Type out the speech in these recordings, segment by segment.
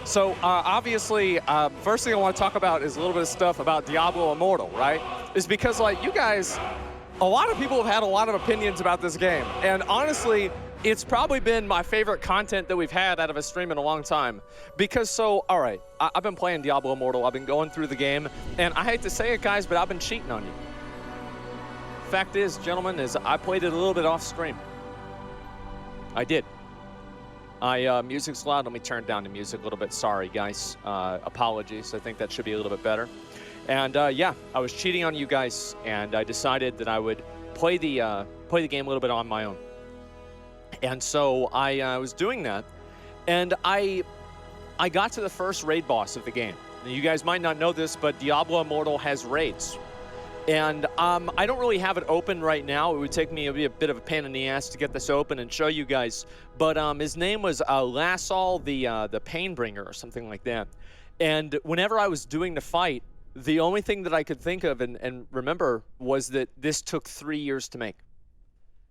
So obviously, first thing I want to talk about is a little bit of stuff about Diablo Immortal, right? Is because like you guys, a lot of people have had a lot of opinions about this game, and honestly, it's probably been my favorite content that we've had out of a stream in a long time. Because all right, I've been playing Diablo Immortal, I've been going through the game, and I hate to say it, guys, but I've been cheating on you. Fact is, gentlemen, is I played it a little bit off stream. I did. Music's loud. Let me turn down the music a little bit. Sorry, guys. Apologies. I think that should be a little bit better. And yeah, I was cheating on you guys, and I decided that I would play the game a little bit on my own. And so I was doing that, and I got to the first raid boss of the game. Now, you guys might not know this, but Diablo Immortal has raids. And I don't really have it open right now. It would take me, it would be a bit of a pain in the ass to get this open and show you guys. But his name was Lassal the Painbringer or something like that. And whenever I was doing the fight, the only thing that I could think of and remember was that this took 3 years to make.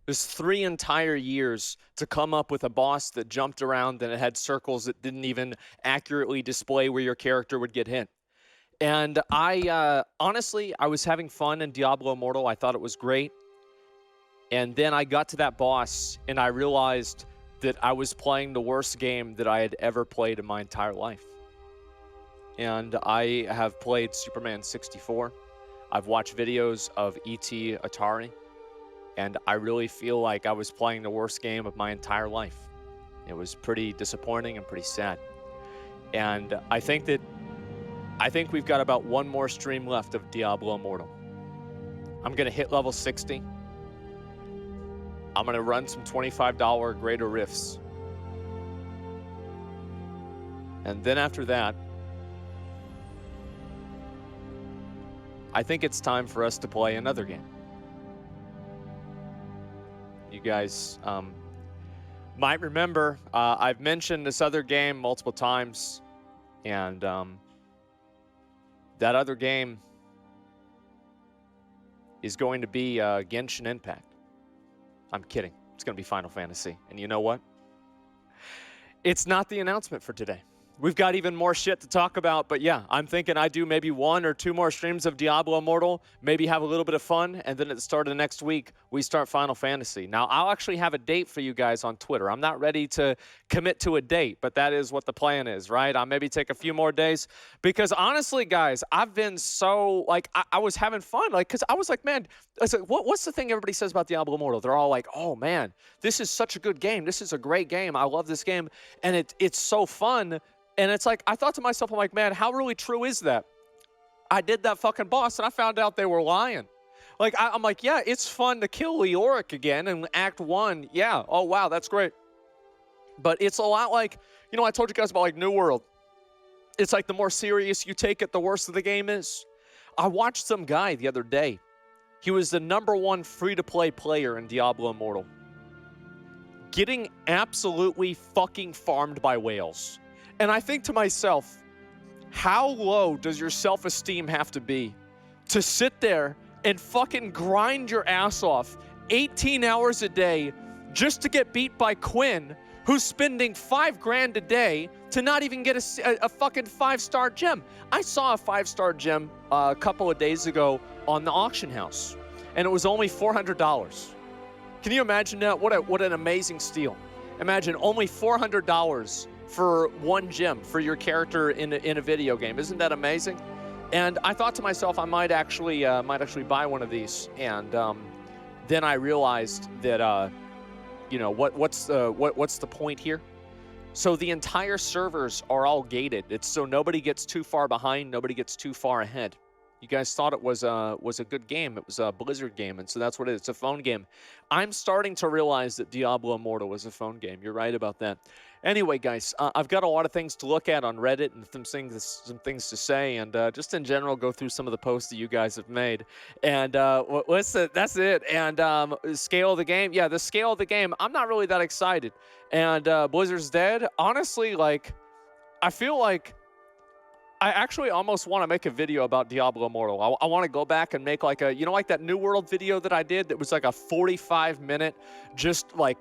It was 3 entire years to come up with a boss that jumped around and it had circles that didn't even accurately display where your character would get hit. And honestly, I was having fun in Diablo Immortal. I thought it was great. And then I got to that boss, and I realized that I was playing the worst game that I had ever played in my entire life. And I have played Superman 64. I've watched videos of E.T. Atari. And I really feel like I was playing the worst game of my entire life. It was pretty disappointing and pretty sad. And I think we've got about one more stream left of Diablo Immortal. I'm going to hit level 60. I'm going to run some $25 greater rifts. And then after that, I think it's time for us to play another game. You guys might remember, I've mentioned this other game multiple times, and that other game is going to be Genshin Impact. I'm kidding. It's going to be Final Fantasy. And you know what? It's not the announcement for today. We've got even more shit to talk about, but yeah, I'm thinking I do maybe 1 or 2 more streams of Diablo Immortal, maybe have a little bit of fun, and then at the start of the next week, we start Final Fantasy. Now, I'll actually have a date for you guys on Twitter. I'm not ready to commit to a date, but that is what the plan is, right? I'll maybe take a few more days, because honestly, guys, I've been so, like, I was having fun, like, because I was like, man, I was like, what's the thing everybody says about Diablo Immortal? They're all like, oh, man, this is such a good game. This is a great game. I love this game, and it's so fun. And it's like, I thought to myself, I'm like, man, how really true is that? I did that fucking boss, and I found out they were lying. Like, I'm like, yeah, it's fun to kill Leoric again in Act 1. Yeah, oh, wow, that's great. But it's a lot like, you know, I told you guys about, like, New World. It's like the more serious you take it, the worse the game is. I watched some guy the other day. He was the #1 free-to-play player in Diablo Immortal. Getting absolutely fucking farmed by whales. And I think to myself, how low does your self-esteem have to be to sit there and fucking grind your ass off 18 hours a day just to get beat by Quinn, who's spending $5 grand a day to not even get a fucking 5-star gem? I saw a 5-star gem a couple of days ago on the auction house, and it was only $400. Can you imagine that? What an amazing steal. Imagine only $400 for 1 gem for your character in a video game. Isn't that amazing? And I thought to myself, I might actually buy one of these. And then I realized that you know, what's the point here? So the entire servers are all gated. It's so nobody gets too far behind, nobody gets too far ahead. You guys thought it was a good game. It was a Blizzard game, and so that's what it is. It's a phone game. I'm starting to realize that Diablo Immortal was a phone game. You're right about that. Anyway, guys, I've got a lot of things to look at on Reddit and some things to say, and just in general go through some of the posts that you guys have made. And that's it. And scale of the game, yeah, the scale of the game. I'm not really that excited. And Blizzard's dead. Honestly, like, I feel like I actually almost want to make a video about Diablo Immortal. I want to go back and make like a, you know, like that New World video that I did that was like a 45-minute just like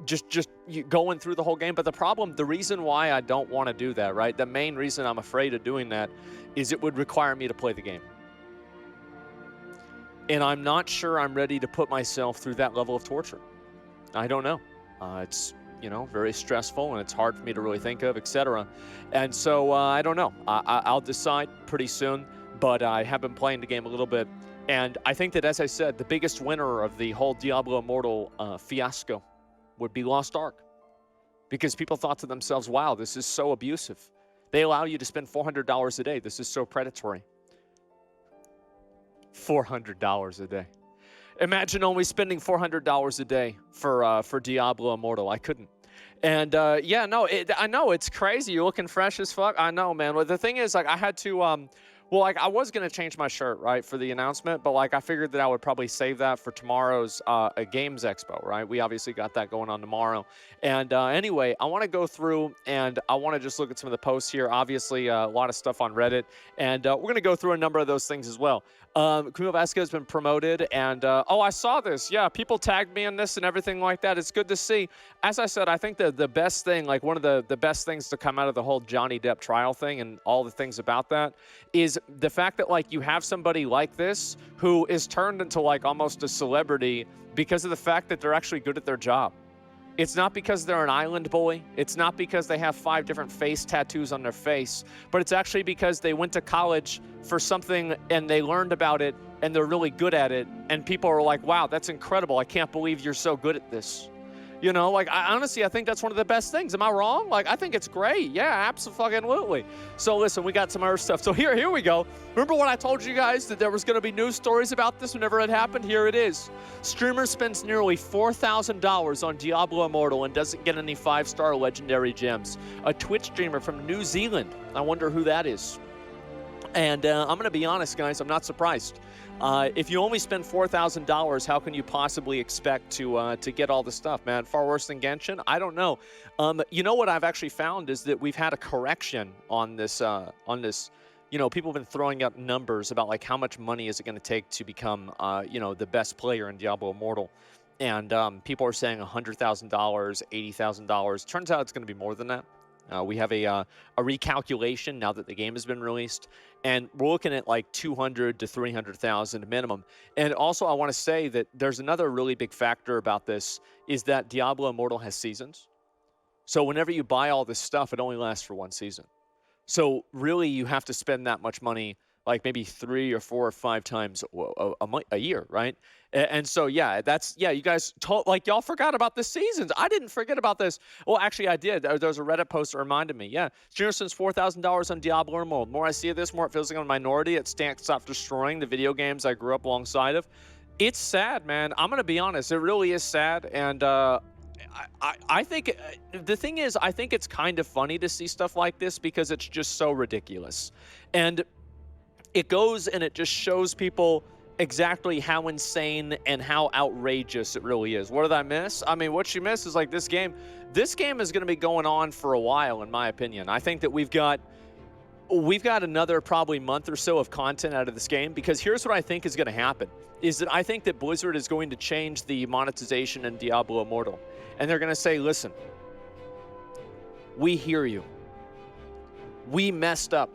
just going through the whole game. But the reason why I don't want to do that, right? The main reason I'm afraid of doing that is it would require me to play the game. And I'm not sure I'm ready to put myself through that level of torture. I don't know. It's, very stressful, and it's hard for me to really think of, etc. And so I don't know. I'll decide pretty soon, but I have been playing the game a little bit. And I think that, as I said, the biggest winner of the whole Diablo Immortal fiasco would be Lost Ark. Because people thought to themselves, wow, this is so abusive. They allow you to spend $400 a day. This is so predatory. $400 a day. Imagine only spending $400 a day for Diablo Immortal. I couldn't. And I know it's crazy. You're looking fresh as fuck. I know, man. Well, the thing is, I had to, I was going to change my shirt, right, for the announcement, but I figured that I would probably save that for tomorrow's Games Expo, right? We obviously got that going on tomorrow. And anyway, I want to go through and I want to just look at some of the posts here. Obviously, a lot of stuff on Reddit. And we're going to go through a number of those things as well. Camilo Vasquez has been promoted, and I saw this. Yeah, people tagged me in this and everything like that. It's good to see. As I said, I think the best thing, one of the best things to come out of the whole Johnny Depp trial thing and all the things about that is the fact that you have somebody like this who is turned into almost a celebrity because of the fact that they're actually good at their job. It's not because they're an island boy. It's not because they have 5 different face tattoos on their face, but it's actually because they went to college for something and they learned about it and they're really good at it. And people are like, wow, that's incredible. I can't believe you're so good at this. Honestly, I think that's one of the best things. Am I wrong? I think it's great. Yeah, absolutely. So listen, we got some other stuff. So here we go. Remember when I told you guys that there was going to be news stories about this whenever it happened? Here it is. Streamer spends nearly $4,000 on Diablo Immortal and doesn't get any 5-star legendary gems. A Twitch streamer from New Zealand. I wonder who that is. And I'm going to be honest, guys, I'm not surprised. If you only spend $4,000, how can you possibly expect to get all the stuff, man? Far worse than Genshin? I don't know. You know what I've actually found is that we've had a correction on this. People have been throwing up numbers about how much money is it going to take to become, the best player in Diablo Immortal. And people are saying $100,000, $80,000. Turns out it's going to be more than that. We have a recalculation now that the game has been released, and we're looking at $200,000 to $300,000 minimum. And also, I want to say that there's another really big factor about this is that Diablo Immortal has seasons. So whenever you buy all this stuff, it only lasts for 1 season. So really, you have to spend that much money maybe 3 or 4 or 5 times a year, right? And so, yeah, you guys y'all forgot about the seasons. I didn't forget about this. Well, actually, I did. There was a Reddit post that reminded me. Yeah, streamer spends $4,000 on Diablo Immortal. The more I see of this, more it feels like I'm a minority. It can't stop destroying the video games I grew up alongside of. It's sad, man. I'm going to be honest. It really is sad. And I think the thing is, I think it's kind of funny to see stuff like this because it's just so ridiculous. And it goes and it just shows people exactly how insane and how outrageous it really is. What did I miss? I mean, what you miss is this game is going to be going on for a while, in my opinion. I think that we've got another probably month or so of content out of this game, because here's what I think is going to happen, is that I think that Blizzard is going to change the monetization in Diablo Immortal. And they're going to say, listen, we hear you. We messed up.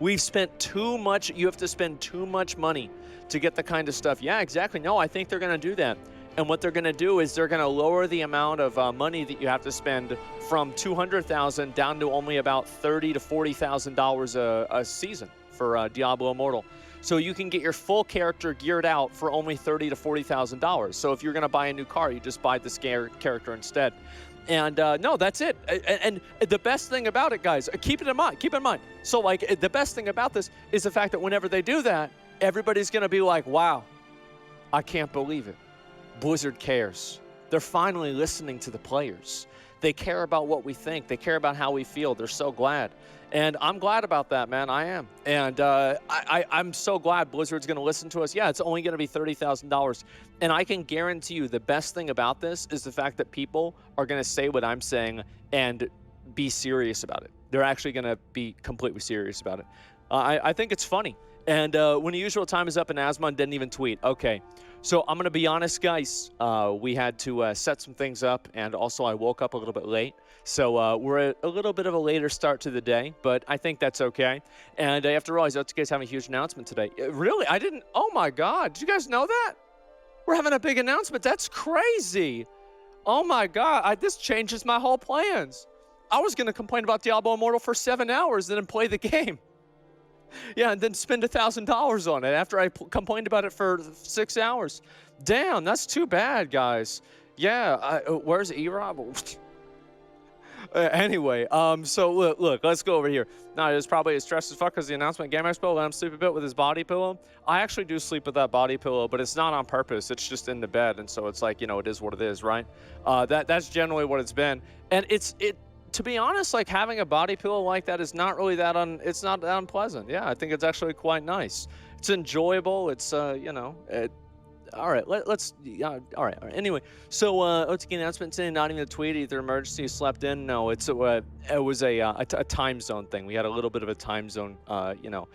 We've spent too much. You have to spend too much money to get the kind of stuff. Yeah, exactly. No, I think they're going to do that. And what they're going to do is they're going to lower the amount of money that you have to spend from $200,000 down to only about $30,000 to $40,000 a season for Diablo Immortal. So you can get your full character geared out for only $30,000 to $40,000. So if you're going to buy a new car, you just buy this character instead. And no, that's it. And the best thing about it, guys, keep it in mind. So the best thing about this is the fact that whenever they do that, everybody's going to be like, wow, I can't believe it. Blizzard cares. They're finally listening to the players. They care about what we think. They care about how we feel. They're so glad. And I'm glad about that, man. I am. And I'm so glad Blizzard's going to listen to us. Yeah, it's only going to be $30,000. And I can guarantee you the best thing about this is the fact that people are going to say what I'm saying and be serious about it. They're actually going to be completely serious about it. I think it's funny. And when the usual time is up, and Asmon didn't even tweet. Okay, so I'm going to be honest, guys. We had to set some things up, and also I woke up a little bit late. So we're at a little bit of a later start to the day, but I think that's okay. And I have to realize OTK's having a huge announcement today. Really? I didn't. Oh, my God. Did you guys know that? We're having a big announcement. That's crazy. Oh, my God. This changes my whole plans. I was going to complain about Diablo Immortal for 7 hours and then play the game. Yeah, and then spend $1,000 on it after I complained about it for 6 hours. Damn, that's too bad, guys. Yeah, where's E-Rob? Anyway, so look, let's go over here. Now, it was probably as stressed as fuck because the announcement Game Expo let him sleep a bit with his body pillow. I actually do sleep with that body pillow, but it's not on purpose. It's just in the bed, and so it's like, you know, it is what it is, right? That's generally what it's been. And to be honest, like having a body pillow like that is not really it's not that unpleasant. Yeah, I think it's actually quite nice. It's enjoyable. It's, you know, all right, let's, all right. Anyway, so OTK announcement saying not even a tweet, either emergency slept in. No, it was a time zone thing. We had a little bit of a time zone, you know,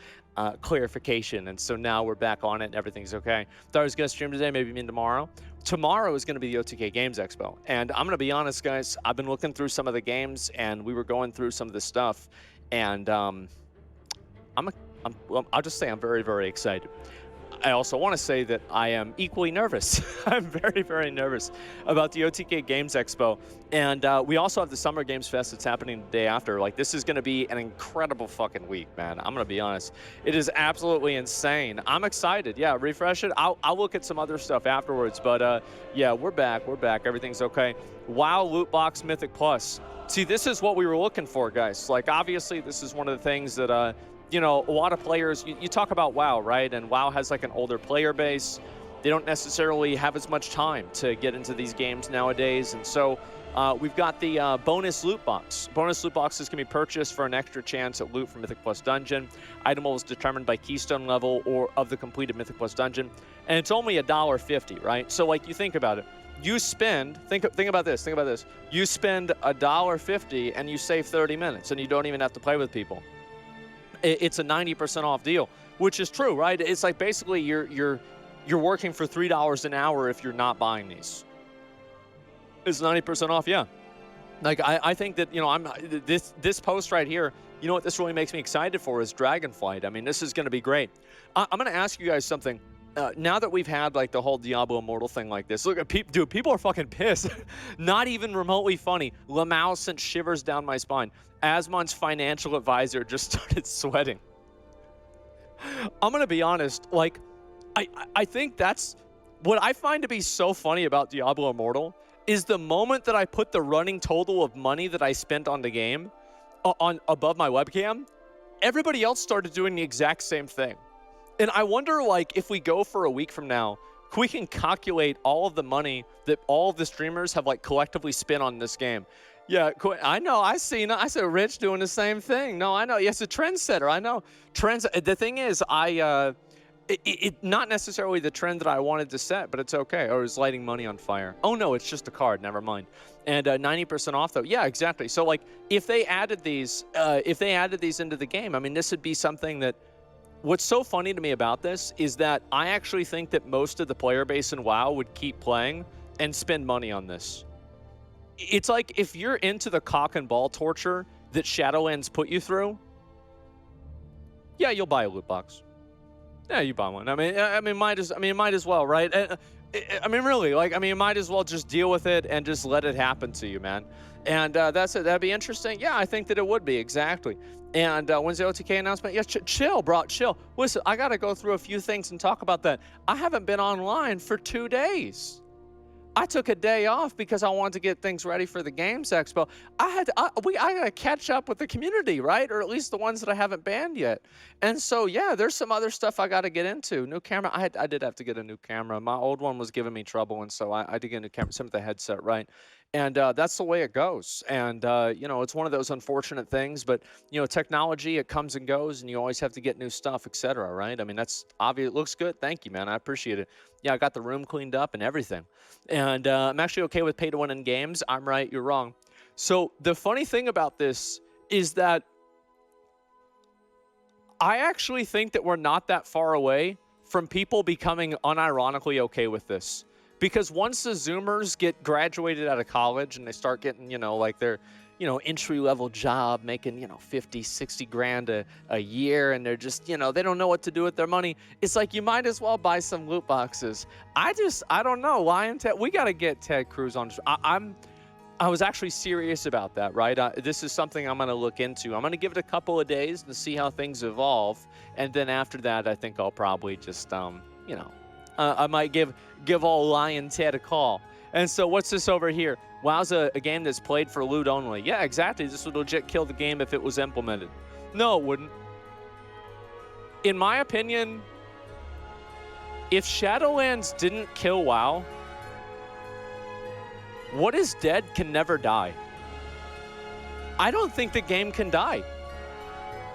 clarification, and so now we're back on it and everything's okay. Thought I was gonna stream today, maybe even tomorrow. Tomorrow is gonna be the OTK Games Expo, and I'm gonna be honest, guys. I've been looking through some of the games, and we were going through some of the stuff, and I'll just say I'm very, very excited. I also want to say that I am equally nervous. I'm very, very nervous about the OTK Games Expo. And we also have the Summer Games Fest that's happening the day after. Like, this is going to be an incredible fucking week, man. I'm going to be honest. It is absolutely insane. I'm excited. Yeah, refresh it. I'll look at some other stuff afterwards. But, yeah, we're back. We're back. Everything's okay. WoW Loot Box Mythic Plus. See, this is what we were looking for, guys. Like, obviously, this is one of the things that... you know, a lot of players, you talk about WoW, right? And WoW has like an older player base. They don't necessarily have as much time to get into these games nowadays. And so we've got the bonus loot box. Bonus loot boxes can be purchased for an extra chance at loot for Mythic Plus Dungeon. Item level is determined by keystone level or of the completed Mythic Plus Dungeon. And it's only $1.50, right? So like you think about it. You spend, think about this, You spend $1.50 and you save 30 minutes and you don't even have to play with people. It's a 90% off deal, which is true, right? It's like basically you're working for $3 an hour if you're not buying these. It's 90% off, yeah. Like I think that, you know, this post right here, you know what this really makes me excited for is Dragonflight. I mean, this is going to be great. I'm going to ask you guys something. Now that we've had like the whole Diablo Immortal thing like this, look, dude, people are fucking pissed. Not even remotely funny. Lamau sent shivers down my spine. Asmon's financial advisor just started sweating. I'm gonna be honest, like, I think that's what I find to be so funny about Diablo Immortal is the moment that I put the running total of money that I spent on the game on above my webcam, everybody else started doing the exact same thing. And I wonder, like, if we go for a week from now, we can calculate all of the money that all of the streamers have, like, collectively spent on this game. Yeah, I know. I said Rich doing the same thing. No, I know. Yes, a trendsetter. I know. The thing is, not necessarily the trend that I wanted to set, but it's okay. Or is lighting money on fire. Oh, no, it's just a card. Never mind. And 90% off, though. Yeah, exactly. So, like, if they added these into the game, I mean, this would be something that... What's so funny to me about this is that I actually think that most of the player base in WoW would keep playing and spend money on this. It's like if you're into the cock and ball torture that Shadowlands put you through, yeah, you'll buy a loot box. Yeah, you buy one. I mean, might as well, right? I mean, really, like, I mean, you might as well just deal with it and just let it happen to you, man. And that's it. That'd be interesting. Yeah, I think that it would be, exactly. And when's the OTK announcement? Yeah, chill, bro, chill. Listen, I got to go through a few things and talk about that. I haven't been online for 2 days. I took a day off because I wanted to get things ready for the Games Expo. I got to catch up with the community, right? Or at least the ones that I haven't banned yet. And so, yeah, there's some other stuff I got to get into. New camera. I did have to get a new camera. My old one was giving me trouble, and so I did get a new camera, some of the headset, right? And that's the way it goes. And, you know, it's one of those unfortunate things. But, you know, technology, it comes and goes, and you always have to get new stuff, etc., right? I mean, that's obvious. It looks good. Thank you, man. I appreciate it. Yeah, I got the room cleaned up and everything. And I'm actually okay with pay-to-win in games. I'm right, you're wrong. So the funny thing about this is that I actually think that we're not that far away from people becoming unironically okay with this. Because once the Zoomers get graduated out of college and they start getting, like their, entry-level job, making, 50, 60 grand a year, and they're just, they don't know what to do with their money, it's like you might as well buy some loot boxes. I don't know. We got to get Ted Cruz on. I was actually serious about that, right? This is something I'm going to look into. I'm going to give it a couple of days to see how things evolve. And then after that, I think I'll probably just, I might give old Lion Ted a call. And so what's this over here? WoW's a game that's played for loot only. Yeah, exactly. This would legit kill the game if it was implemented. No, it wouldn't. In my opinion, if Shadowlands didn't kill WoW, what is dead can never die. I don't think the game can die.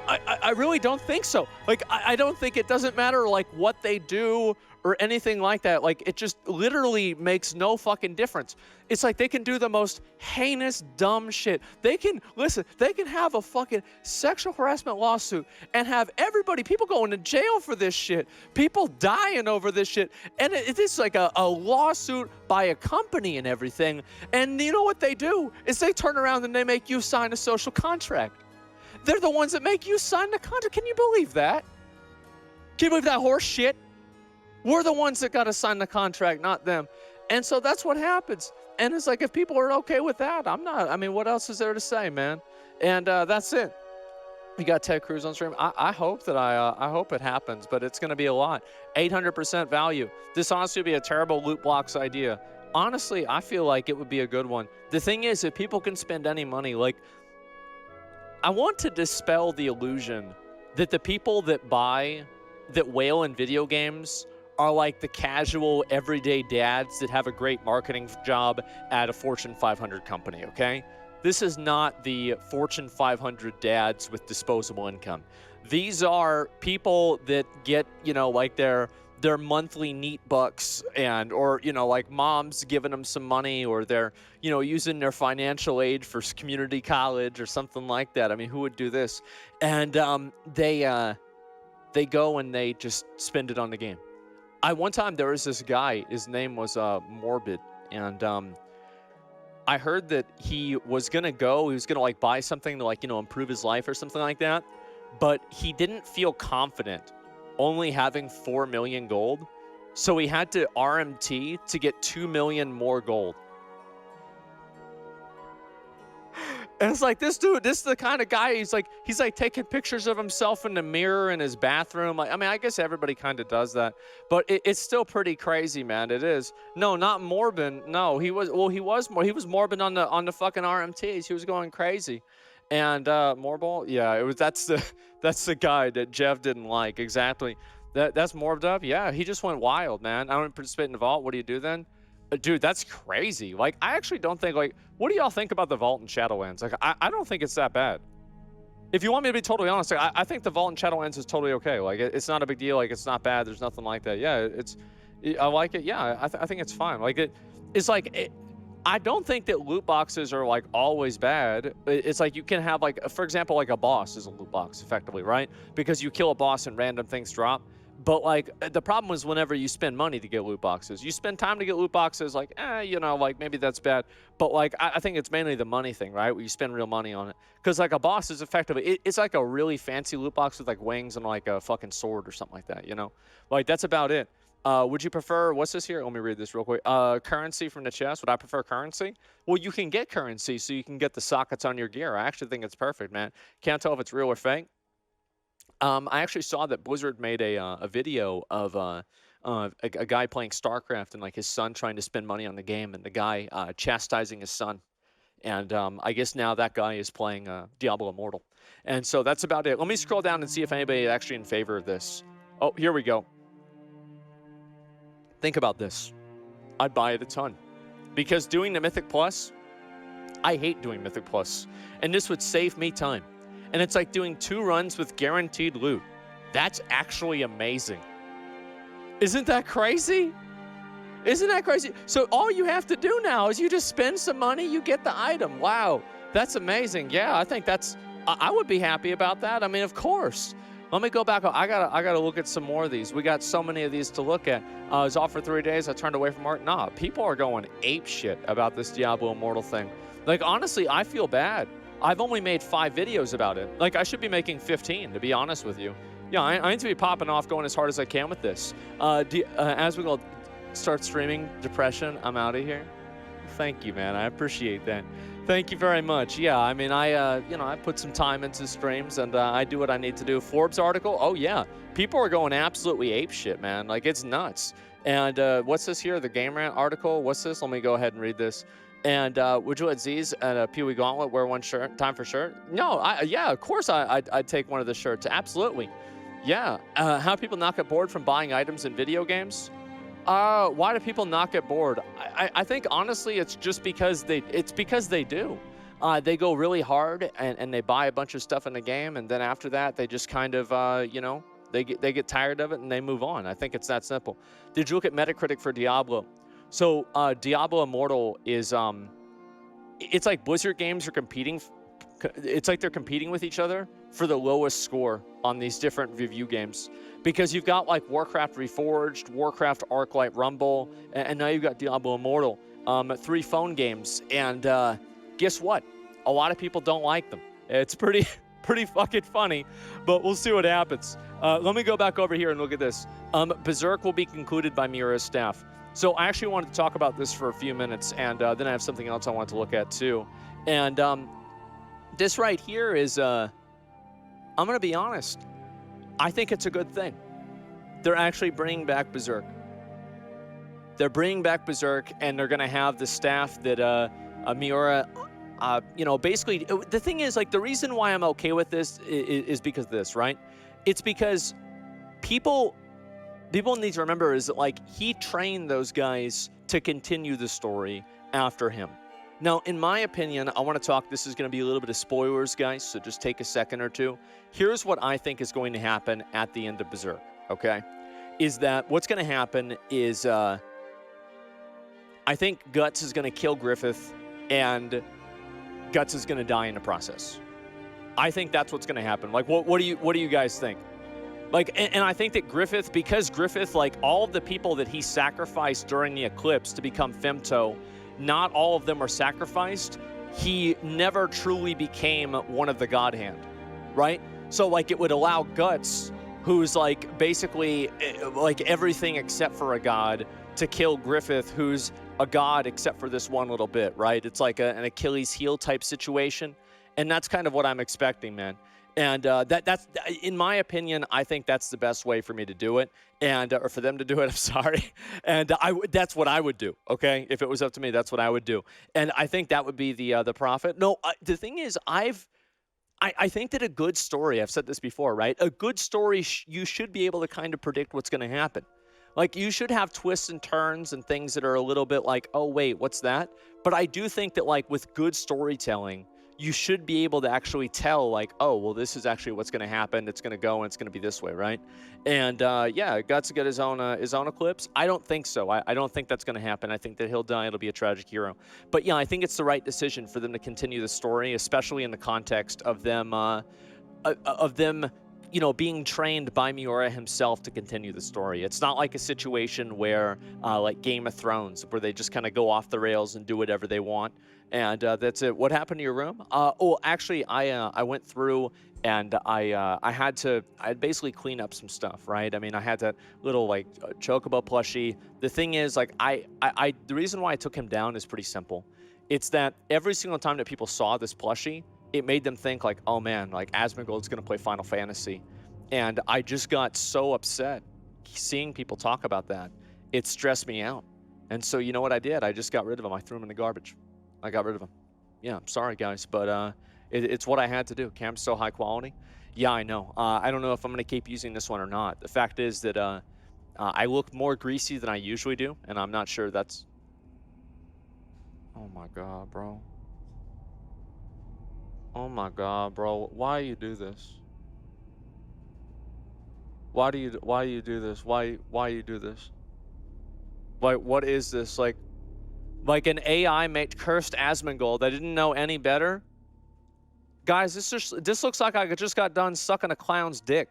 I really don't think so. Like, I don't think it doesn't matter, like, what they do or anything like that. Like, it just literally makes no fucking difference. It's like they can do the most heinous, dumb shit. They can have a fucking sexual harassment lawsuit and have people going to jail for this shit. People dying over this shit. And it's like a lawsuit by a company and everything. And you know what they do is they turn around and they make you sign a social contract. They're the ones that make you sign the contract. Can you believe that? Can you believe that horse shit? We're the ones that got to sign the contract, not them. And so that's what happens. And it's like, if people are okay with that, I'm not. I mean, what else is there to say, man? And that's it. We got Ted Cruz on stream. I hope that I hope it happens, but it's going to be a lot. 800% value. This honestly would be a terrible loot blocks idea. Honestly, I feel like it would be a good one. The thing is, if people can spend any money, like, I want to dispel the illusion that the people that whale in video games are like the casual everyday dads that have a great marketing job at a Fortune 500 company, okay? This is not the Fortune 500 dads with disposable income. These are people that get, like their monthly neat bucks or like mom's giving them some money, or they're, using their financial aid for community college or something like that. I mean, who would do this? And they go and they just spend it on the game. One time there was this guy, his name was Morbid, and I heard that he was gonna like buy something to like, improve his life or something like that, but he didn't feel confident only having 4 million gold, so he had to RMT to get 2 million more gold. And it's like, this dude, this is the kind of guy, he's like taking pictures of himself in the mirror in his bathroom. Like, I mean, I guess everybody kind of does that, but it's still pretty crazy, man. It is. No, not Morbin. No, he was Morbin on the fucking RMTs. He was going crazy. And Morbol, yeah, that's the guy that Jeff didn't like. Exactly. That's Morbed up. Yeah, he just went wild, man. I don't participate in the vault. What do you do then? Dude, that's crazy. Like, I actually don't think, like, what do y'all think about the vault in Shadowlands? Like, I don't think it's that bad. If you want me to be totally honest, like, I think the vault in Shadowlands is totally okay. Like, it's not a big deal. Like, it's not bad. There's nothing like that. Yeah, I like it. Yeah, I think it's fine. Like, it's like, I don't think that loot boxes are like always bad. It's like you can have, like, for example, like a boss is a loot box effectively, right? Because you kill a boss and random things drop. But like, the problem is whenever you spend money to get loot boxes, you spend time to get loot boxes, like, like maybe that's bad. But like, I think it's mainly the money thing, right? Where you spend real money on it. Because like a boss is effectively, it's like a really fancy loot box with like wings and like a fucking sword or something like that, Like, that's about it. Would you prefer, what's this here? Let me read this real quick. Currency from the chest. Would I prefer currency? Well, you can get currency so you can get the sockets on your gear. I actually think it's perfect, man. Can't tell if it's real or fake. I actually saw that Blizzard made a video of a guy playing StarCraft and like his son trying to spend money on the game, and the guy chastising his son. And I guess now that guy is playing Diablo Immortal. And so that's about it. Let me scroll down and see if anybody is actually in favor of this. Oh, here we go. Think about this. I'd buy it a ton. Because doing the Mythic Plus, I hate doing Mythic Plus. And this would save me time. And it's like doing 2 runs with guaranteed loot. That's actually amazing. Isn't that crazy? Isn't that crazy? So all you have to do now is you just spend some money, you get the item. Wow, that's amazing. Yeah, I think I would be happy about that. I mean, of course. Let me go back. I gotta look at some more of these. We got so many of these to look at. I was off for 3 days. I turned away from art. Nah, people are going ape shit about this Diablo Immortal thing. Like, honestly, I feel bad. I've only made 5 videos about it. Like, I should be making 15, to be honest with you. Yeah, I need to be popping off, going as hard as I can with this. As we go start streaming depression, I'm out of here. Thank you, man. I appreciate that. Thank you very much. Yeah, I mean, I put some time into streams, and I do what I need to do. Forbes article, oh yeah, people are going absolutely ape shit, man. Like, it's nuts. And what's this here? The Game Rant article. What's this? Let me go ahead and read this. And would you let Z's and a Pee Wee Gauntlet wear one shirt? Time for shirt? No, yeah, of course I'd take one of the shirts. Absolutely. Yeah. How people not get bored from buying items in video games? Why do people not get bored? I think honestly it's just because they do. They go really hard and they buy a bunch of stuff in the game, and then after that they just kind of they get tired of it and they move on. I think it's that simple. Did you look at Metacritic for Diablo? So Diablo Immortal is it's like Blizzard games are competing. It's like they're competing with each other for the lowest score on these different review games, because you've got like Warcraft Reforged, Warcraft Arclight Rumble, and now you've got Diablo Immortal, 3 phone games, and guess what? A lot of people don't like them. It's pretty fucking funny, but we'll see what happens. Let me go back over here and look at this. Berserk will be concluded by Miura's staff. So I actually wanted to talk about this for a few minutes, and then I have something else I want to look at too. And this right here is, I'm going to be honest, I think it's a good thing. They're actually bringing back Berserk. They're bringing back Berserk, and they're going to have the staff that Miura, basically, the thing is, like, the reason why I'm okay with this is because of this, right? It's because people need to remember is that, like, he trained those guys to continue the story after him. Now, in my opinion, I want to talk, this is going to be a little bit of spoilers, guys, so just take a second or two. Here's what I think is going to happen at the end of Berserk, okay? Is that what's going to happen is I think Guts is going to kill Griffith, and Guts is going to die in the process. I think that's what's going to happen. Like, what do you guys think? Like, and I think that Griffith, because Griffith, like, all of the people that he sacrificed during the eclipse to become Femto, not all of them were sacrificed. He never truly became one of the God Hand, right? So, like, it would allow Guts, who's, like, basically, like, everything except for a god, to kill Griffith, who's a god except for this one little bit, right? It's like an Achilles heel type situation, and that's kind of what I'm expecting, man. And that's, in my opinion, I think that's the best way for me to do it, and or for them to do it. I'm sorry, and that's what I would do. Okay, if it was up to me, that's what I would do, and I think that would be the profit. No, the thing is, I think that a good story, I've said this before, right? A good story, you should be able to kind of predict what's going to happen. Like, you should have twists and turns and things that are a little bit like, oh wait, what's that? But I do think that, like, with good storytelling, you should be able to actually tell, like, oh, well, this is actually what's going to happen. It's going to go, and it's going to be this way, right? And yeah, Guts to get his own eclipse. I don't think so. I don't think that's going to happen. I think that he'll die. It'll be a tragic hero. But yeah, I think it's the right decision for them to continue the story, especially in the context of them, being trained by Miura himself to continue the story. It's not like a situation where, like Game of Thrones, where they just kind of go off the rails and do whatever they want. And that's it. What happened to your room? Actually, I went through and I had basically clean up some stuff, right? I mean, I had that little, like, Chocobo plushie. The thing is, like, the reason why I took him down is pretty simple. It's that every single time that people saw this plushie, it made them think, like, oh man, like, Asmongold's gonna play Final Fantasy. And I just got so upset seeing people talk about that. It stressed me out. And so, you know what I did? I just got rid of him. I threw him in the garbage. I got rid of him. Yeah, I'm sorry, guys, but it's what I had to do. Cam's so high quality. Yeah, I know. I don't know if I'm going to keep using this one or not. The fact is that I look more greasy than I usually do, and I'm not sure that's... Oh my god, bro. Oh my god, bro. Why you do this? Why do you do this? Why you do this? Like, what is this? Like an AI made cursed Asmongold. I didn't know any better. Guys, this looks like I just got done sucking a clown's dick.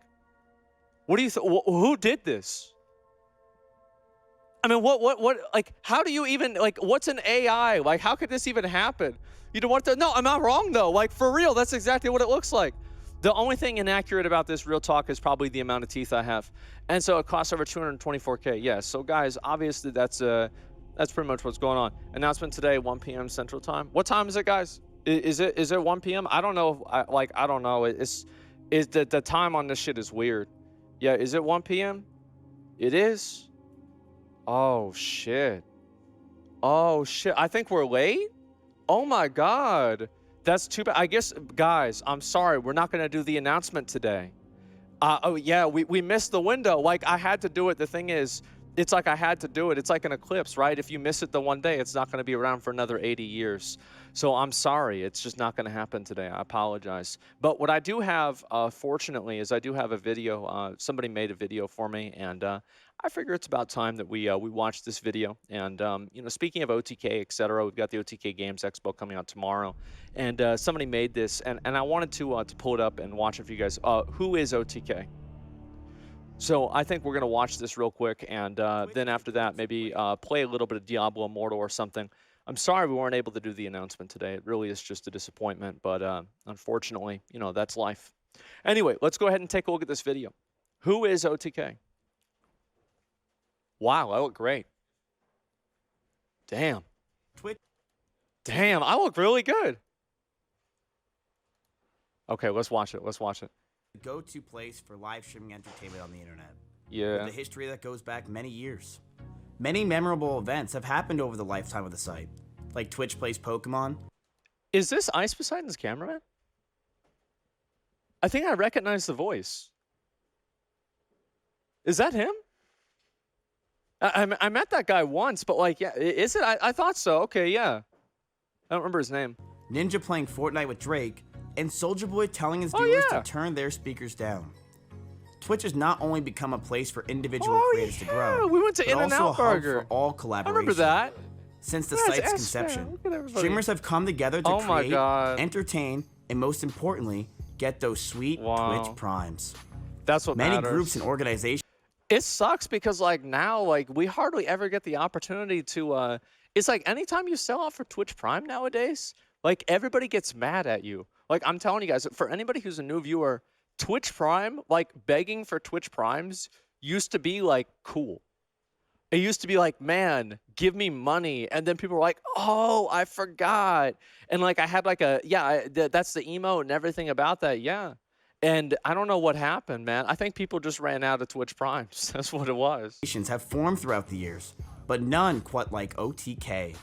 What do you who did this? I mean, what, like, how do you even, like, what's an AI? Like, how could this even happen? You don't want to, no, I'm not wrong, though. Like, for real, that's exactly what it looks like. The only thing inaccurate about this, real talk, is probably the amount of teeth I have. And so it costs over 224K. Yeah, so guys, obviously that's pretty much what's going on. Announcement today, 1 p.m. Central Time. What time is it, guys? Is it 1 p.m.? I don't know. I don't know. Is the time on this shit is weird. Yeah, is it 1 p.m.? It is? Oh, shit. Oh, shit. I think we're late? Oh, my God. That's too bad. I guess, guys, I'm sorry. We're not going to do the announcement today. Oh, yeah, we missed the window. Like, I had to do it. The thing is, it's like I had to do it. It's like an eclipse, right? If you miss it the one day, it's not going to be around for another 80 years. So I'm sorry. It's just not going to happen today. I apologize. But what I do have, fortunately, is I do have a video. Somebody made a video for me, and I figure it's about time that we watch this video. And you know, speaking of OTK, etc., we've got the OTK Games Expo coming out tomorrow, and somebody made this, and I wanted to pull it up and watch it for you guys. Who is OTK? So I think we're gonna watch this real quick, and then after that, maybe play a little bit of Diablo Immortal or something. I'm sorry we weren't able to do the announcement today. It really is just a disappointment, but unfortunately, you know, that's life. Anyway, let's go ahead and take a look at this video. Who is OTK? Wow, I look great. Damn. Damn, I look really good. Okay, let's watch it. Let's watch it. Go-to place for live streaming entertainment on the internet. Yeah. With a history that goes back many years. Many memorable events have happened over the lifetime of the site, like Twitch Plays Pokemon. Is this Ice Poseidon's cameraman? I think I recognize the voice. Is that him? I met that guy once, but like, yeah, is it? I thought so. Okay, yeah. I don't remember his name. Ninja playing Fortnite with Drake, and Soulja Boy telling his viewers yeah. to turn their speakers down. Twitch has not only become a place for individual creators to grow, we went to but In-N-Out also a hub Burger. for all collaboration. I remember that. Since the That's site's conception, Look at everybody. streamers have come together to create, God. entertain, and most importantly, get those sweet Twitch primes. That's what Many matters. groups and organizations. It sucks because like now, like we hardly ever get the opportunity to. It's like anytime you sell out for Twitch Prime nowadays, like everybody gets mad at you. Like I'm telling you guys, for anybody who's a new viewer, Twitch Prime, like begging for Twitch Primes used to be like cool. It used to be like, man, give me money. And then people were like, oh, I forgot. And like I had like a, yeah, that's the emote and everything about that. Yeah. And I don't know what happened, man. I think people just ran out of Twitch Primes. That's what it was. Have formed throughout the years, but none quite like OTK.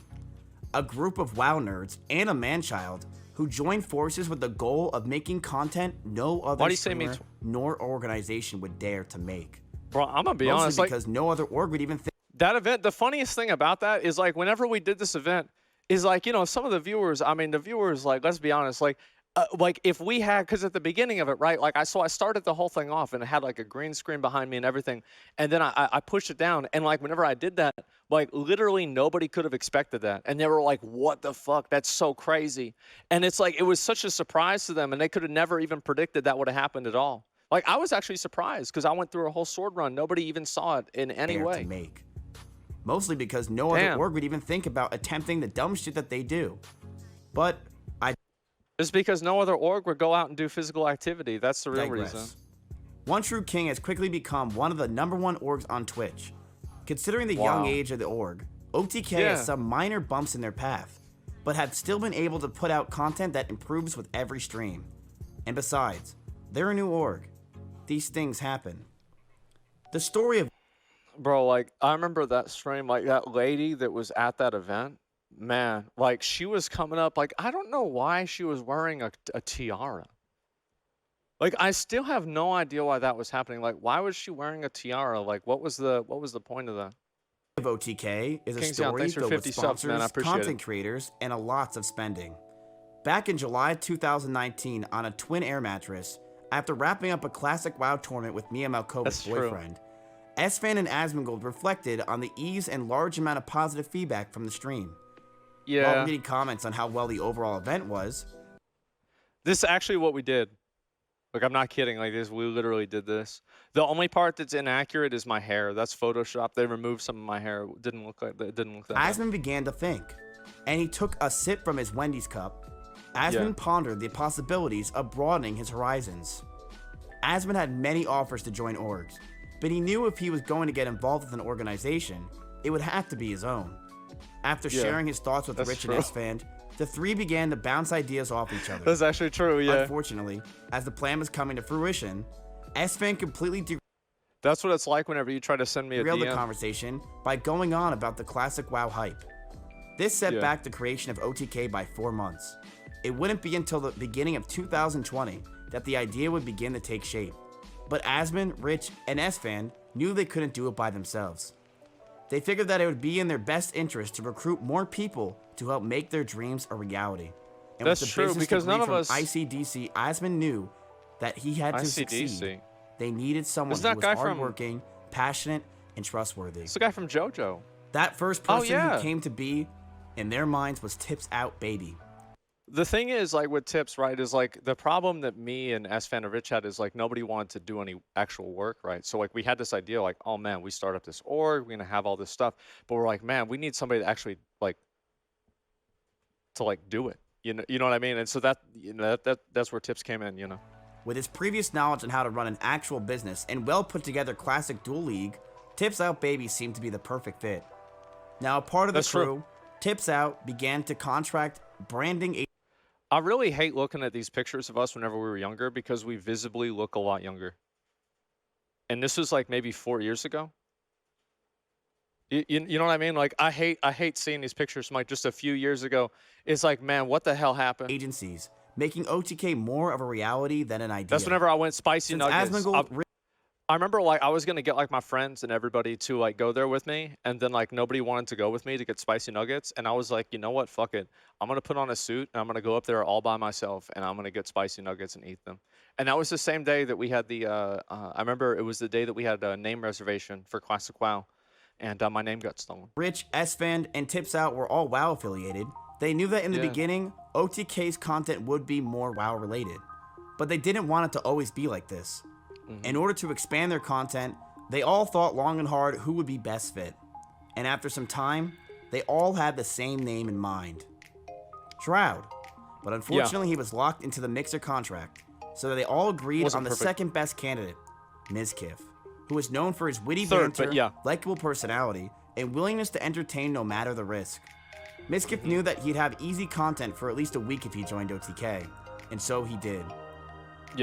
A group of WoW nerds and a man-child who joined forces with the goal of making content no other streamer nor organization would dare to make. Bro, I'm gonna be honest, because no other org would even think. That event, the funniest thing about that is like whenever we did this event, is like, you know, some of the viewers, I mean, the viewers, like, let's be honest, like if we had, because at the beginning of it, right, like I started the whole thing off and it had like a green screen behind me and everything, and then I pushed it down, and like whenever I did that, like literally nobody could have expected that, and they were like, what the fuck, that's so crazy. And it's like it was such a surprise to them, and they could have never even predicted that would have happened at all. Like I was actually surprised because I went through a whole sword run, nobody even saw it in any way. Mostly because no other org would even think about attempting the dumb shit that they do. But it's because no other org would go out and do physical activity. That's the real reason. One True King has quickly become one of the #1 orgs on Twitch. Considering the young age of the org, OTK has some minor bumps in their path, but have still been able to put out content that improves with every stream. And besides, they're a new org. These things happen. The story of... Bro, like, I remember that stream, like, that lady that was at that event, man, like, she was coming up, like, I don't know why she was wearing a tiara. Like, I still have no idea why that was happening. Like, why was she wearing a tiara? Like, what was the point of that? Of OTK is a story filled with sponsors, content creators, and a lots of spending. Back in July 2019, on a twin air mattress, after wrapping up a classic WoW tournament with Mia Malkova's boyfriend, S-Fan and Asmongold reflected on the ease and large amount of positive feedback from the stream. While reading comments on how well the overall event was. This is actually what we did. Like, I'm not kidding. Like this, we literally did this. The only part that's inaccurate is my hair. That's Photoshop. They removed some of my hair. It didn't look like that. It didn't look that bad. Asmon began to think, and he took a sip from his Wendy's cup. Asmon pondered the possibilities of broadening his horizons. Asmon had many offers to join orgs, but he knew if he was going to get involved with an organization, it would have to be his own. After sharing his thoughts with Rich and Esfand, the three began to bounce ideas off each other. That's actually true, yeah. Unfortunately, as the plan was coming to fruition, Esfand completely That's what it's like whenever you try to send me a derailed DM. the conversation by going on about the classic WoW hype. This set back the creation of OTK by 4 months. It wouldn't be until the beginning of 2020 that the idea would begin to take shape. But Asmon, Rich, and Esfand knew they couldn't do it by themselves. They figured that it would be in their best interest to recruit more people to help make their dreams a reality. And That's with the true, business because degree none of from us... ICDC, Asmon knew that he had to succeed. They needed someone who was hardworking, passionate, and trustworthy. It's the guy from JoJo. That first person who came to be, in their minds, was Tips Out Baby. The thing is, like, with Tips, right, is, like, the problem that me and Esfand and Rich had is, like, nobody wanted to do any actual work, right? So, like, we had this idea, like, oh, man, we start up this org, we're going to have all this stuff. But we're like, man, we need somebody to actually, like, do it. You know what I mean? And so that, that's where Tips came in, you know. With his previous knowledge on how to run an actual business and well put together classic dual league, Tips Out Baby seemed to be the perfect fit. Now, a part of the crew, Tips Out began to contract branding. I really hate looking at these pictures of us whenever we were younger because we visibly look a lot younger. And this was like maybe 4 years ago. You know what I mean? Like, I hate seeing these pictures from like just a few years ago. It's like, man, what the hell happened? Agencies, making OTK more of a reality than an idea. That's whenever I went spicy nuggets. I remember, like, I was going to get, like, my friends and everybody to, like, go there with me, and then, like, nobody wanted to go with me to get spicy nuggets, and I was like, you know what, fuck it. I'm going to put on a suit, and I'm going to go up there all by myself, and I'm going to get spicy nuggets and eat them. And that was the same day that we had the, I remember it was the day that we had a name reservation for Classic WoW, and my name got stolen. Rich, Esfand, and Tips Out were all WoW affiliated. They knew that in the beginning, OTK's content would be more WoW related, but they didn't want it to always be like this. In order to expand their content, they all thought long and hard who would be best fit. And after some time, they all had the same name in mind. Shroud. But unfortunately, he was locked into the Mixer contract, so they all agreed on the second best candidate, Mizkif, who was known for his witty banter, likable personality, and willingness to entertain no matter the risk. Mizkif knew that he'd have easy content for at least a week if he joined OTK, and so he did.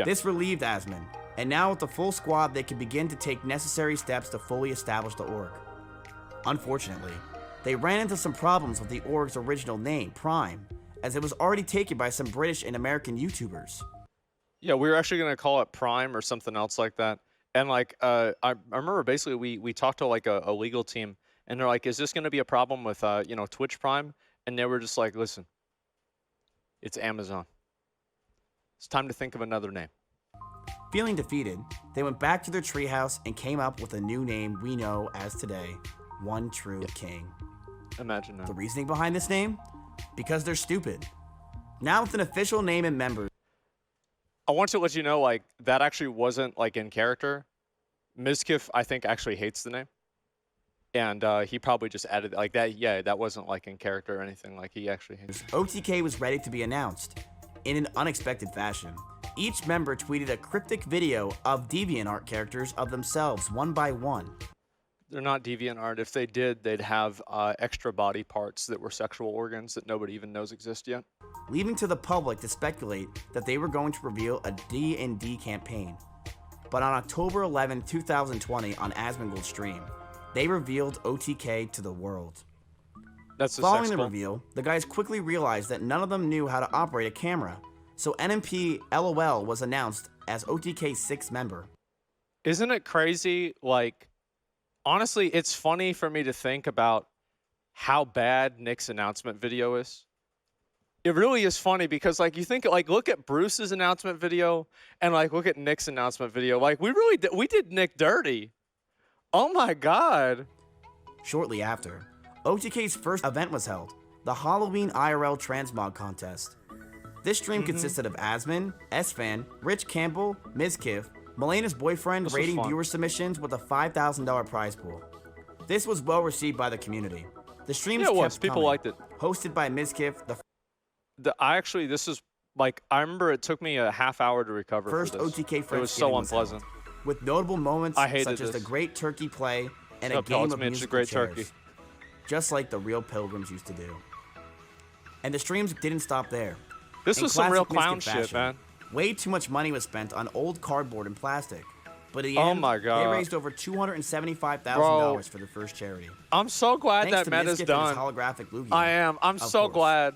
This relieved Asmon, and now with the full squad, they could begin to take necessary steps to fully establish the org. Unfortunately, they ran into some problems with the org's original name, Prime, as it was already taken by some British and American YouTubers. Yeah, we were actually going to call it Prime or something else like that. And, like, I remember basically we talked to, like, a legal team, and they're like, is this going to be a problem with, you know, Twitch Prime? And they were just like, listen, it's Amazon. It's time to think of another name. Feeling defeated, they went back to their treehouse and came up with a new name we know as today, One True King. Imagine that. The reasoning behind this name? Because they're stupid. Now with an official name and members. I want to let you know, like, that actually wasn't, like, in character. Mizkif, I think, actually hates the name. And he probably just added, like, that, that wasn't, like, in character or anything. Like, he actually hates it. OTK was ready to be announced in an unexpected fashion. Each member tweeted a cryptic video of DeviantArt characters of themselves, one by one. They're not DeviantArt. If they did, they'd have extra body parts that were sexual organs that nobody even knows exist yet. Leaving to the public to speculate that they were going to reveal a D&D campaign. But on October 11, 2020 on Asmongold stream, they revealed OTK to the world. Following the reveal, the guys quickly realized that none of them knew how to operate a camera. So NMP LOL was announced as OTK's 6th member. Isn't it crazy? Like, honestly, it's funny for me to think about how bad Nick's announcement video is. It really is funny because, like, you think, like, look at Bruce's announcement video and, like, look at Nick's announcement video. Like, we did Nick dirty. Oh my God. Shortly after, OTK's first event was held, the Halloween IRL Transmog Contest. This stream consisted of Asmon, S-Fan, Rich Campbell, Mizkif, Melena's boyfriend rating viewer submissions with a $5,000 prize pool. This was well received by the community. The streams kept people coming. liked it. Hosted by Mizkif, this is like, I remember it took me a half hour to recover first for this. OTK Friendsgiving It was so unpleasant. With notable moments such as the great turkey play and a game of musical chairs. Turkey. Just like the real pilgrims used to do. And the streams didn't stop there. This was some real clown shit, man. Way too much money was spent on old cardboard and plastic. But in the end, they raised over $275,000 for the first charity. I'm so glad that meta's done. Holographic Lugia, I am. I'm so glad.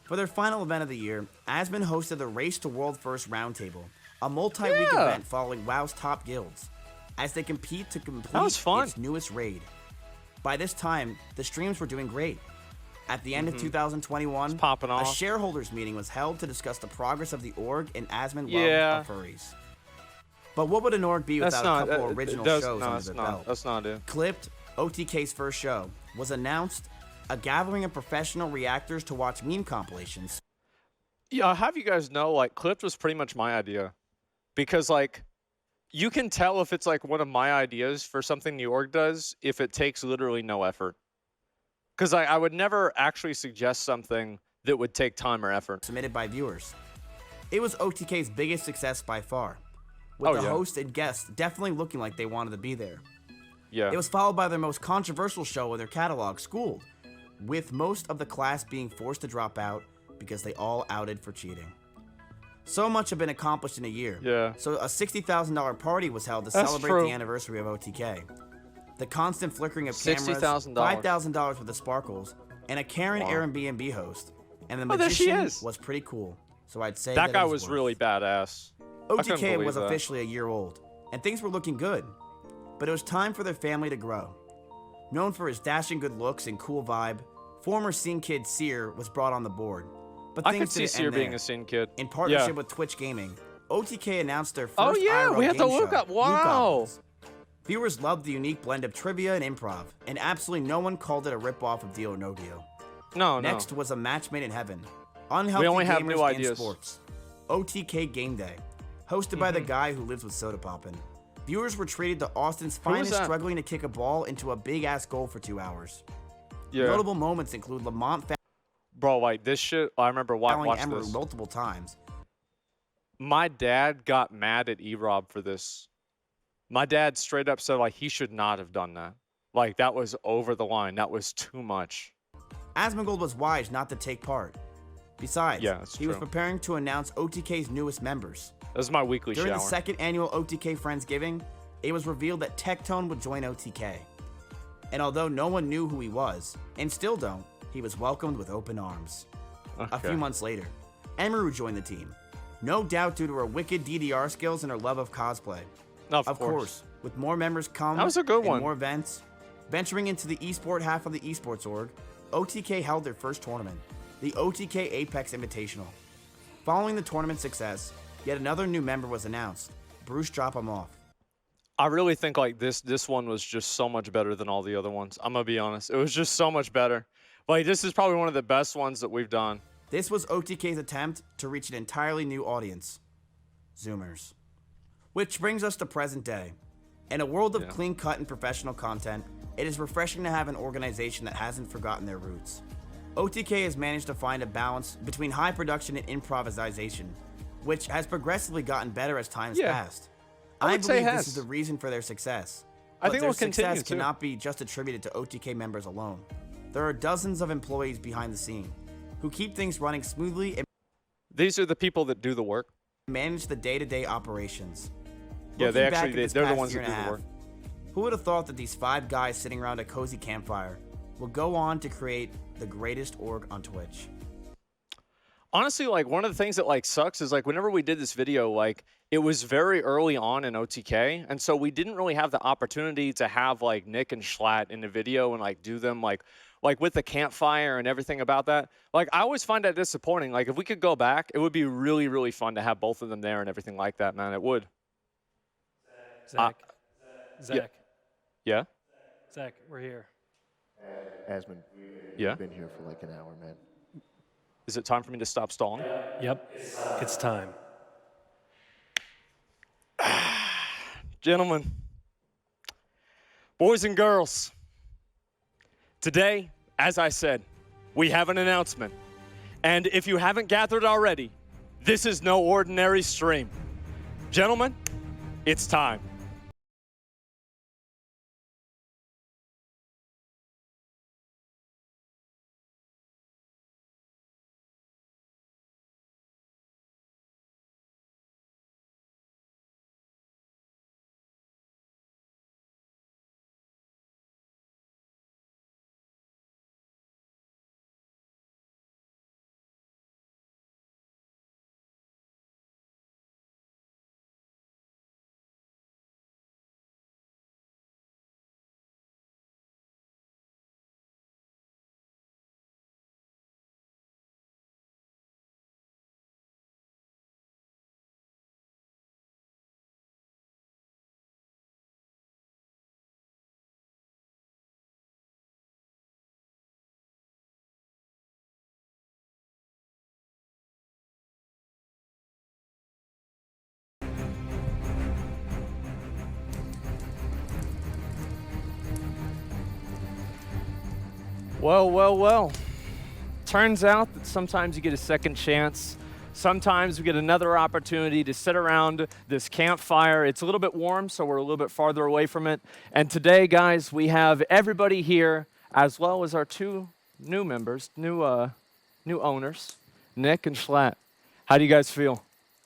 For their final event of the year, Asmon hosted the Race to World First Roundtable, a multi-week event following WoW's top guilds, as they compete to complete its newest raid. By this time, the streams were doing great. At the end of 2021, a shareholders meeting was held to discuss the progress of the org and Asmon love of furries. But what would an org be without a couple original shows under the belt? That's not it. Clipped, OTK's first show, was announced, a gathering of professional reactors to watch meme compilations. Yeah, I'll have you guys know, like, Clipped was pretty much my idea. Because, like, you can tell if it's, like, one of my ideas for something the org does if it takes literally no effort. Because I would never actually suggest something that would take time or effort. Submitted by viewers. It was OTK's biggest success by far, with the host and guests definitely looking like they wanted to be there. Yeah. It was followed by their most controversial show in their catalog, Schooled, with most of the class being forced to drop out because they all outed for cheating. So much had been accomplished in a year. Yeah. So a $60,000 party was held to celebrate the anniversary of OTK. The constant flickering of cameras, $5,000 for the sparkles, and a Karen Airbnb host. And the magician was pretty cool. So I'd say that guy was really badass. OTK was officially a year old, and things were looking good. But it was time for their family to grow. Known for his dashing good looks and cool vibe, former scene kid Seer was brought on the board. But I could see Seer being a scene kid. In partnership with Twitch Gaming, OTK announced their first we have to look up. Wow. Viewers loved the unique blend of trivia and improv, and absolutely no one called it a ripoff of Deal or No Deal. Next was a match made in heaven. Unhealthy we only have gamers new ideas. And sports. OTK Game Day, hosted by the guy who lives with soda poppin'. Viewers were treated to Austin's finest struggling to kick a ball into a big-ass goal for 2 hours. Notable moments include Lamont Bro, like this shit, I remember watching this multiple times. My dad got mad at E-Rob for this. My dad straight up said, like, he should not have done that. Like, that was over the line. That was too much. Asmongold was wise not to take part. Besides, he was preparing to announce OTK's newest members. This is my weekly shower. During the second annual OTK Friendsgiving, it was revealed that Tectone would join OTK. And although no one knew who he was, and still don't, he was welcomed with open arms. A few months later, Emeru joined the team. No doubt due to her wicked DDR skills and her love of cosplay. Of course, with more members come more events, venturing into the esport half of the esports org, OTK held their first tournament, the OTK Apex Invitational. Following the tournament success, yet another new member was announced, Bruce Dropamoff. I really think like this one was just so much better than all the other ones. I'm gonna be honest, it was just so much better. Like this is probably one of the best ones that we've done. This was OTK's attempt to reach an entirely new audience, Zoomers. Which brings us to present day. In a world of clean-cut and professional content, it is refreshing to have an organization that hasn't forgotten their roots. OTK has managed to find a balance between high production and improvisation, which has progressively gotten better as time has passed. I believe this is the reason for their success. I think their success cannot be just attributed to OTK members alone. There are dozens of employees behind the scene who keep things running smoothly and these are the people that do the work. Manage the day-to-day operations. Yeah, they're the ones that do the work. Who would have thought that these 5 guys sitting around a cozy campfire will go on to create the greatest org on Twitch? Honestly, like one of the things that like sucks is like whenever we did this video, like it was very early on in OTK, and so we didn't really have the opportunity to have like Nick and Schlatt in the video and like do them like with the campfire and everything about that. Like I always find that disappointing. Like if we could go back, it would be really, really fun to have both of them there and everything like that, man. It would. Zach. Yeah? Zach, we're here. Asmon, we've been here for like an hour, man. Is it time for me to stop stalling? Yep. It's time. Gentlemen, boys and girls, today, as I said, we have an announcement. And if you haven't gathered already, this is no ordinary stream. Gentlemen, it's time. Well. Turns out that sometimes you get a second chance. Sometimes we get another opportunity to sit around this campfire. It's a little bit warm, so we're a little bit farther away from it. And today, guys, we have everybody here, as well as our two new members, new owners, Nick and Schlatt. How do you guys feel?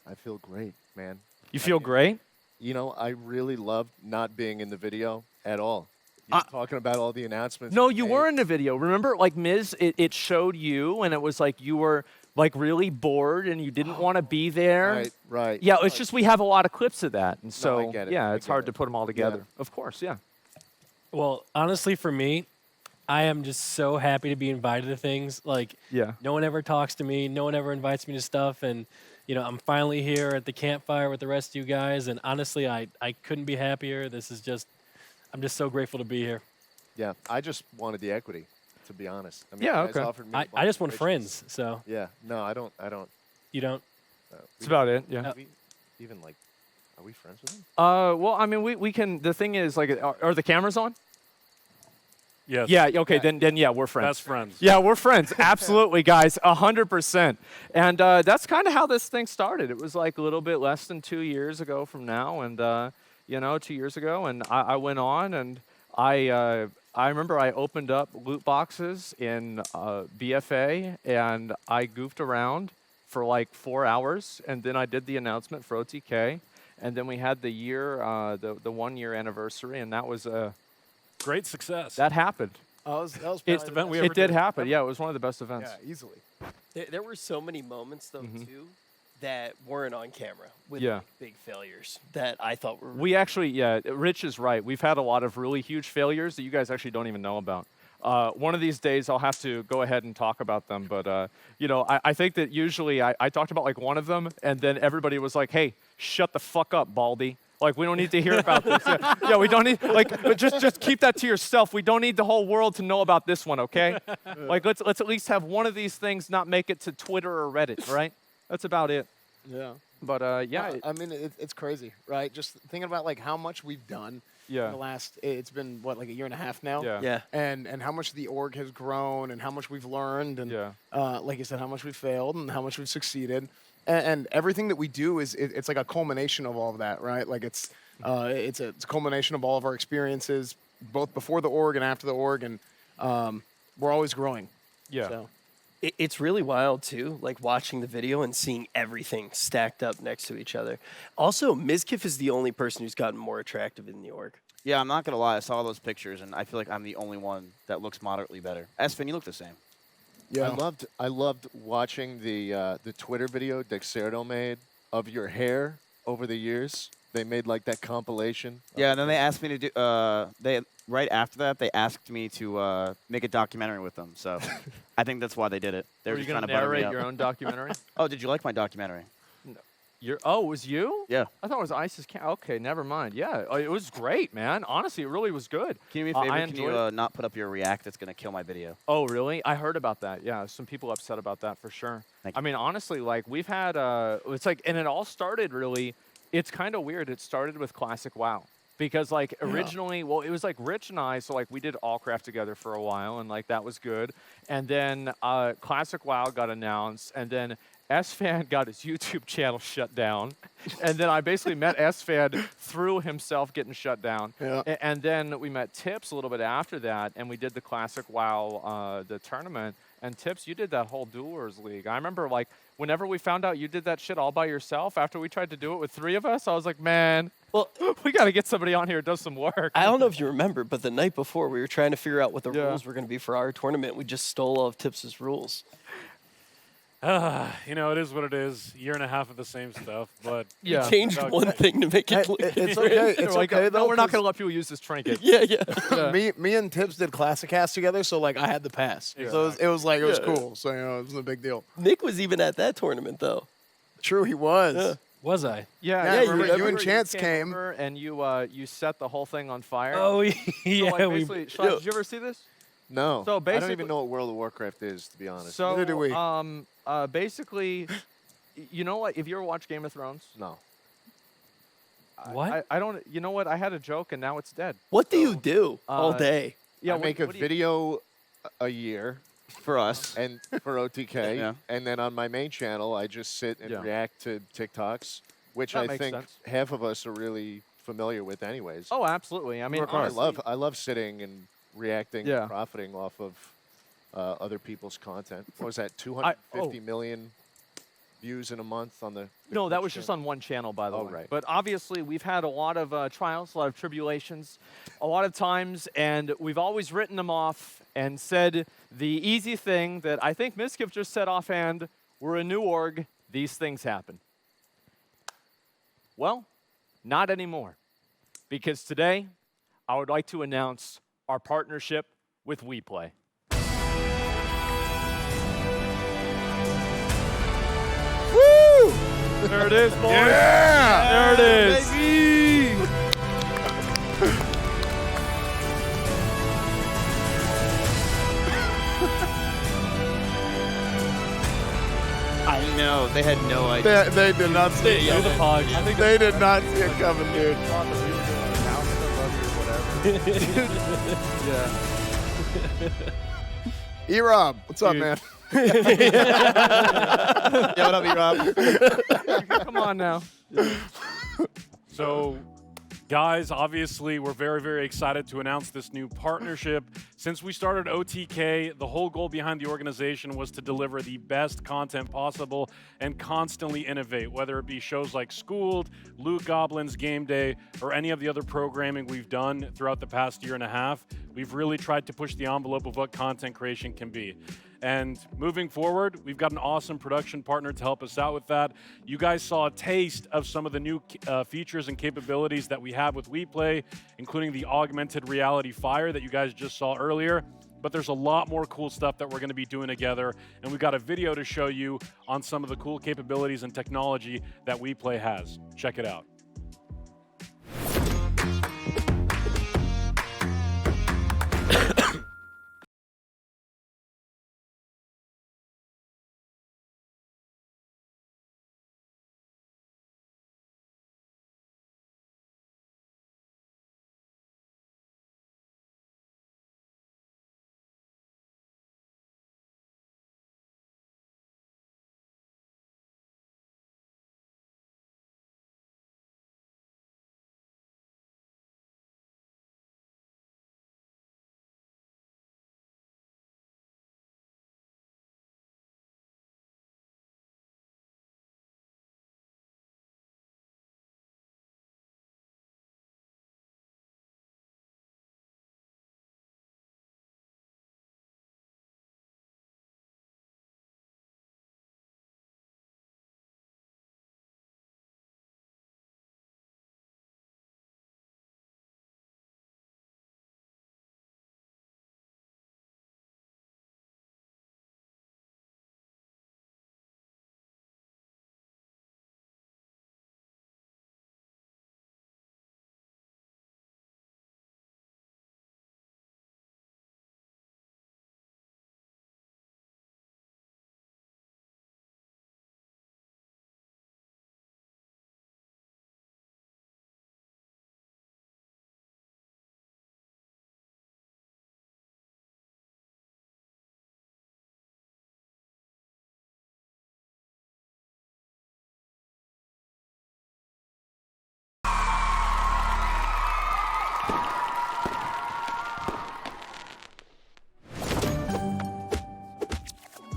I feel great, man. You feel great? You know, I really loved not being in the video at all. You talking about all the announcements. No, you were in the video. Remember, like Miz, it showed you, and it was like you were like really bored and you didn't want to be there. Right. Yeah, it's just we have a lot of clips of that, and so I get it. yeah, I it's get hard it. to put them all together. Yeah. Of course, yeah. Well, honestly, for me, I am just so happy to be invited to things. Like, Yeah. no one ever talks to me. No one ever invites me to stuff. And, you know, I'm finally here at the campfire with the rest of you guys. And honestly, I couldn't be happier. This is just, I'm just so grateful to be here. Yeah, I just wanted the equity, to be honest. I mean, Yeah, you guys okay. offered me a I bunch just of want wishes. friends. So Yeah, no, I don't. you don't. That's about it. Yeah. Even like, are we friends with him? Well, I mean, we can. The thing is, like, are the cameras on? Yes. Yeah. Okay. Then yeah, we're friends. Best friends. Yeah, we're friends. Absolutely, guys. 100%. And that's kind of how this thing started. It was like a little bit less than 2 years ago from now, and 2 years ago, and I went on, and I remember I opened up loot boxes in BFA, and I goofed around for like 4 hours, and then I did the announcement for OTK, and then we had the 1 year anniversary, and that was Great success. that happened. That was probably Best event we ever It did happen. ever. Yeah, it was one of the best events. Yeah, easily. There were so many moments though too that weren't on camera with Yeah. like, big failures that I thought were We actually, yeah, Rich is right. We've had a lot of really huge failures that you guys actually don't even know about. One of these days, I'll have to go ahead and talk about them. But, I think that usually I talked about like one of them, and then everybody was like, hey, shut the fuck up, Baldy. Like, we don't need to hear about this. Yeah, we don't need, like, but just keep that to yourself. We don't need the whole world to know about this one, okay? Like, let's at least have one of these things not make it to Twitter or Reddit, right? That's about it. Yeah. But, yeah. I mean, it's crazy, right? Just thinking about like how much we've done Yeah. in the last. It's been what, like a year and a half now. Yeah. yeah. And how much the org has grown and how much we've learned and Yeah. like you said, how much we failed and how much we've succeeded. And everything that we do it's like a culmination of all of that, right? Like it's a culmination of all of our experiences, both before the org and after the org, and we're always growing. Yeah. So. It's really wild too, like watching the video and seeing everything stacked up next to each other. Also, Mizkif is the only person who's gotten more attractive in the org. Yeah, I'm not gonna lie. I saw those pictures, and I feel like I'm the only one that looks moderately better. Esfin, you look the same. Yeah. I loved watching the Twitter video Dexerto made of your hair over the years. They made like that compilation. Yeah, and then they asked me to do. Right after that, they asked me to make a documentary with them. So I think that's why they did it. They were Were you just going trying to to butter me narrate up. your own documentary? Oh, did you like my documentary? Oh, it was you? Yeah. I thought it was Ice's. Okay, never mind. Yeah, it was great, man. Honestly, it really was good. Can you do me a favor? I Can enjoyed you it. not put up your react? It's going to kill my video. Oh, really? I heard about that. Yeah, some people upset about that for sure. Thank you. I mean, honestly, like we've had, it's like, and it all started really. It's kind of weird. It started with Classic WoW because like originally, well, it was like Rich and I. So like we did Allcraft together for a while, and like that was good. And then Classic WoW got announced, and then S-Fan got his YouTube channel shut down. And then I basically met S-Fan through himself getting shut down. Yeah. And then we met Tips a little bit after that, and we did the Classic WoW, the tournament. And Tips, you did that whole Duelers League. I remember, like, whenever we found out you did that shit all by yourself, after we tried to do it with 3 of us, I was like, man, well, we got to get somebody on here who does some work. I don't know if you remember, but the night before we were trying to figure out what the rules were going to be for our tournament. We just stole all of Tips' rules. You know, it is what it is. Year and a half of the same stuff, but You changed one thing to make it clear. It's okay. It's like, okay though. no, we're not going to let people use this trinket. Yeah. Me and Tips did Classic Cast together, so like I had the pass. So it was like it was Yeah. cool. So it wasn't a big deal. Nick was even at that tournament, though. True, he was. Yeah. Was I? Yeah, you you remember and Chance came. over and you set the whole thing on fire. Oh, yeah. So, like, we, basically, Schlatt, did you ever see this? No. So I don't basically- even know what World of Warcraft is, to be honest. So, Neither do we. basically, you know what? If you ever watched Game of Thrones, No. What? I don't. You know what? I had a joke and now it's dead. What do you do all uh, day? Yeah, I make a video a year For us. and for OTK, Yeah. and then on my main channel, I just sit and Yeah. react to TikToks, which That I makes think sense. half of us are really familiar with, anyways. Oh, absolutely. I mean, Work hard. honestly, I love sitting and reacting, Yeah. and profiting off of other people's content. What was that? 250 million views in a month on the. No, that was just on one channel, by the Oh, way. right. But obviously, we've had a lot of trials, a lot of tribulations, a lot of times, and we've always written them off and said the easy thing that I think Miskiff just said offhand, we're a new org, these things happen. Well, not anymore. Because today, I would like to announce our partnership with WePlay. There it is, boys. Yeah! There it is. Baby! I know. They had no idea. They did not see it. Do the pog. I think They did not see it coming, dude. thought that we were doing an announcement of you or whatever. Yeah. E-Rob, what's up, Dude. man? Yeah, what up, E-Rob? Come on now. So, guys, obviously, we're very, very excited to announce this new partnership. Since we started OTK, the whole goal behind the organization was to deliver the best content possible and constantly innovate, whether it be shows like Schooled, Loot Goblins, Game Day, or any of the other programming we've done throughout the past year and a half. We've really tried to push the envelope of what content creation can be. And moving forward, we've got an awesome production partner to help us out with that. You guys saw a taste of some of the new features and capabilities that we have with WePlay, including the augmented reality fire that you guys just saw earlier. But there's a lot more cool stuff that we're going to be doing together, and we've got a video to show you on some of the cool capabilities and technology that WePlay has. Check it out.